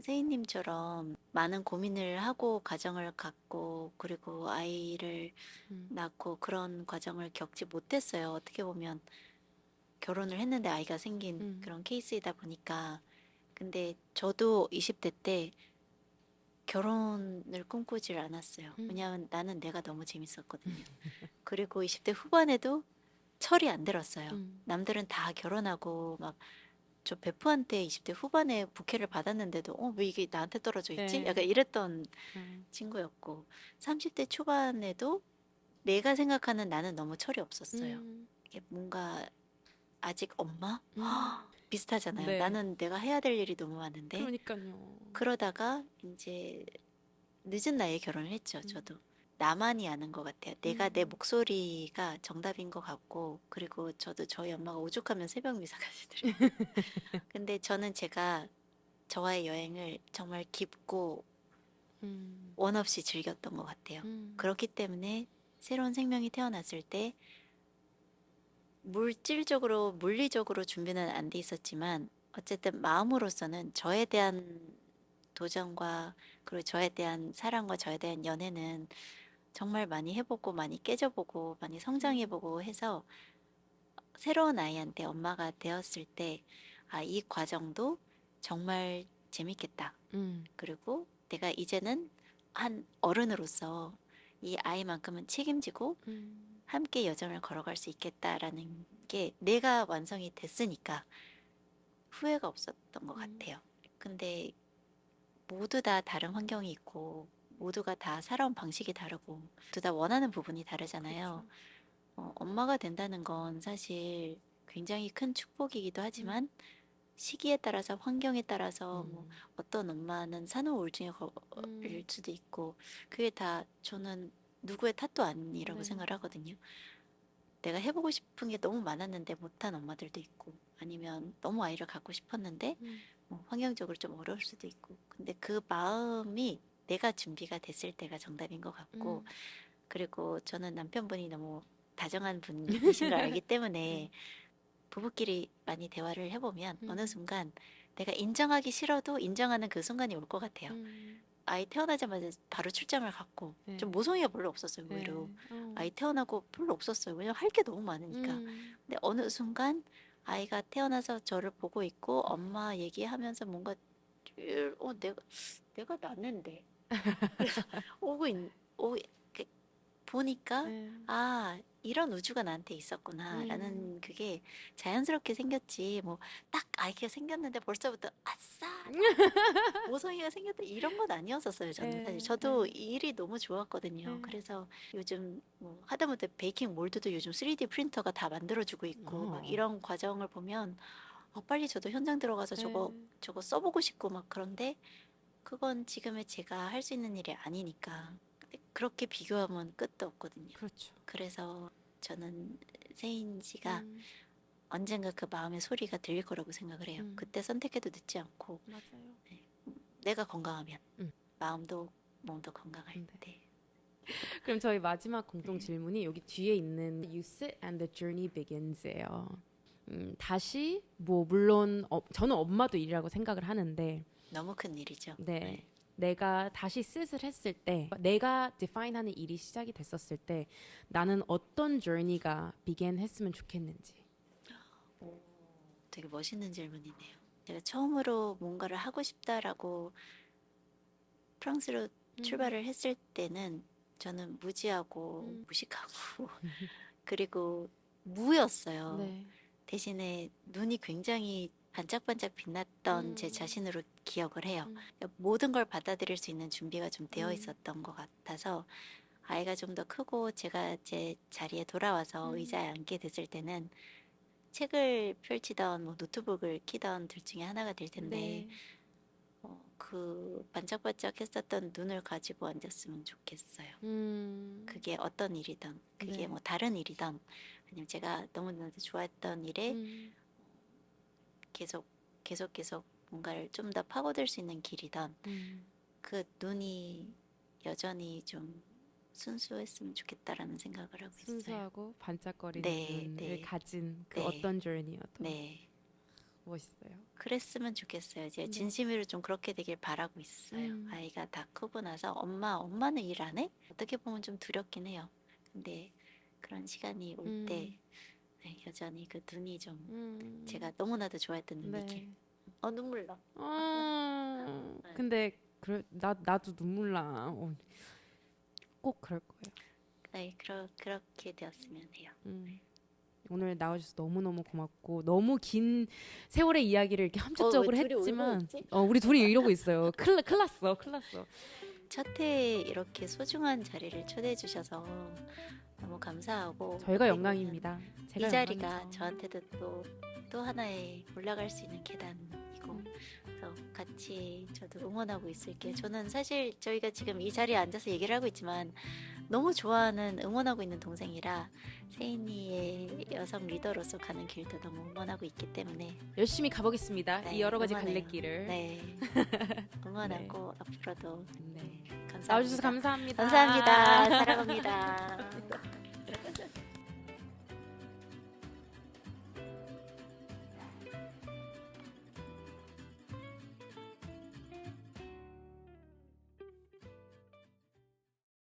세인님처럼 많은 고민을 하고 가정을 갖고 그리고 아이를 음. 낳고 그런 과정을 겪지 못했어요. 어떻게 보면 결혼을 했는데 아이가 생긴 음. 그런 케이스이다 보니까. 근데 저도 20대 때 결혼을 꿈꾸질 않았어요. 음. 왜냐하면 나는 내가 너무 재밌었거든요. 그리고 20대 후반에도 철이 안 들었어요. 음. 남들은 다 결혼하고 막 저 베프한테 20대 후반에 부케를 받았는데도 왜 이게 나한테 떨어져 있지? 약간 네. 이랬던 음. 친구였고 30대 초반에도 내가 생각하는 나는 너무 철이 없었어요. 음. 이게 뭔가 아직 엄마? 음. 비슷하잖아요. 네. 나는 내가 해야 될 일이 너무 많은데 그러니까요. 그러다가 이제 늦은 나이에 결혼을 했죠. 음. 저도. 나만이 아는 것 같아요. 내가 내 음. 목소리가 정답인 것 같고 그리고 저도 저희 엄마가 오죽하면 새벽 미사 가시더라고요. 근데 저는 제가 저와의 여행을 정말 깊고 음. 원 없이 즐겼던 것 같아요. 음. 그렇기 때문에 새로운 생명이 태어났을 때 물질적으로, 물리적으로 준비는 안 돼 있었지만 어쨌든 마음으로서는 저에 대한 도전과 그리고 저에 대한 사랑과 저에 대한 연애는 정말 많이 해보고 많이 깨져보고 많이 음. 성장해보고 해서 새로운 아이한테 엄마가 되었을 때 이 과정도 정말 재밌겠다. 음. 그리고 내가 이제는 한 어른으로서 이 아이만큼은 책임지고 음. 함께 여정을 걸어갈 수 있겠다라는 게 내가 완성이 됐으니까 후회가 없었던 것 음. 같아요. 근데 모두 다 다른 환경이 있고 모두가 다 살아온 방식이 다르고 모두 다 원하는 부분이 그렇죠. 다르잖아요. 엄마가 된다는 건 사실 굉장히 큰 축복이기도 음. 하지만 시기에 따라서 환경에 따라서 뭐 음. 어떤 엄마는 산후우울증에 걸릴 음. 수도 있고 그게 다 저는 누구의 탓도 아니라고 네. 생각을 하거든요. 내가 해보고 싶은 게 너무 많았는데 못한 엄마들도 있고 아니면 너무 아이를 갖고 싶었는데 음. 뭐 환경적으로 좀 어려울 수도 있고 근데 그 마음이 내가 준비가 됐을 때가 정답인 것 같고 음. 그리고 저는 남편분이 너무 다정한 분이신 걸 알기 네. 때문에 부부끼리 많이 대화를 해보면 어느 음. 순간 내가 인정하기 싫어도 인정하는 그 순간이 올 것 같아요. 음. 아이 태어나자마자 바로 출장을 갔고 네. 좀 모성애가 별로 없었어요. 네. 오히려 아이 태어나고 별로 없었어요. 왜냐면 할 게 너무 많으니까. 근데 어느 순간 아이가 태어나서 저를 보고 있고 엄마 얘기하면서 뭔가 내가 낳는데 그래서 오고 있, 오, 그, 보니까 네. 아 이런 우주가 나한테 있었구나라는 그게 자연스럽게 생겼지 뭐 딱 아이가 생겼는데 벌써부터 아싸 모성애가 생겼다 이런 건 아니었었어요. 저는 사실 저도 이 일이 너무 좋았거든요. 네. 그래서 요즘 뭐 하다못해 베이킹 몰드도 요즘 3D 프린터가 다 만들어주고 있고 막 이런 과정을 보면 빨리 저도 현장 들어가서 저거 써보고 싶고 막 그런데 그건 지금의 제가 할 수 있는 일이 아니니까 근데 그렇게 비교하면 끝도 없거든요. 그렇죠. 그래서 저는 세인 씨가 언젠가 그 마음의 소리가 들릴 거라고 생각을 해요. 그때 선택해도 늦지 않고 맞아요. 네. 내가 건강하면 음. 마음도 몸도 건강할 네. 때. 그럼 저희 마지막 공통 질문이 여기 뒤에 있는 You sit and the journey begins예요. 다시 뭐 물론 저는 엄마도 일이라고 생각을 하는데 너무 큰 일이죠. 네. 내가 다시 sit을 했을 때 내가 define하는 일이 시작이 됐었을 때 나는 어떤 journey가 begin 했으면 좋겠는지. 되게 멋있는 질문이네요. 제가 처음으로 뭔가를 하고 싶다라고 프랑스로 출발을 했을 때는 저는 무지하고 무식하고 그리고 무였어요. 네. 대신에 눈이 굉장히 반짝반짝 빛났던 제 자신으로 기억을 해요. 그러니까 모든 걸 받아들일 수 있는 준비가 좀 되어 있었던 것 같아서 아이가 좀 더 크고 제가 제 자리에 돌아와서 의자에 앉게 됐을 때는 책을 펼치던 뭐 노트북을 키던 둘 중에 하나가 될 텐데 네. 그 반짝반짝했었던 눈을 가지고 앉았으면 좋겠어요. 그게 어떤 일이든 그게 네. 뭐 다른 일이든 아니면 제가 너무나도 좋아했던 일에 계속 뭔가를 좀 더 파고들 수 있는 길이든 그 눈이 여전히 좀 순수했으면 좋겠다라는 생각을 하고 있어요. 순수하고 반짝거리는 네, 눈을 네. 가진 그 네. 어떤 journey여도 네. 멋있어요. 그랬으면 좋겠어요. 이제 네. 진심으로 좀 그렇게 되길 바라고 있어요. 아이가 다 크고 나서 엄마는 일 안 해? 어떻게 보면 좀 두렵긴 해요. 근데 그런 시간이 올 때 네, 여전히 그 눈이 좀 제가 너무나도 좋아했던 눈이길. 네. 눈물 나. 근데 나도 눈물 나. 꼭 그럴 거예요. 네, 그렇게 되었으면 해요. 오늘 나와주셔서 너무너무 고맙고 너무 긴 세월의 이야기를 이렇게 함축적으로 왜 둘이 울고 했지만 있지? 우리 둘이 이러고 있어요. 큰일 났어. 첫 해에 이렇게 소중한 자리를 초대해 주셔서 너무 감사하고 저희가 어떻게 영광입니다. 보면 제가 이 자리가 영광이죠. 저한테도 또 하나의 올라갈 수 있는 계단이고 그래서 같이 저도 응원하고 있을게요. 저는 사실 저희가 지금 이 자리에 앉아서 얘기를 하고 있지만 너무 좋아하는 응원하고 있는 동생이라 세인이의 여성 리더로서 가는 길도 너무 응원하고 있기 때문에 열심히 가보겠습니다. 네, 이 여러 가지 응원해요. 갈래길을. 네. 응원하고 앞으로도 네. 감사합니다. 나와주셔서 감사합니다. 감사합니다. 사랑합니다.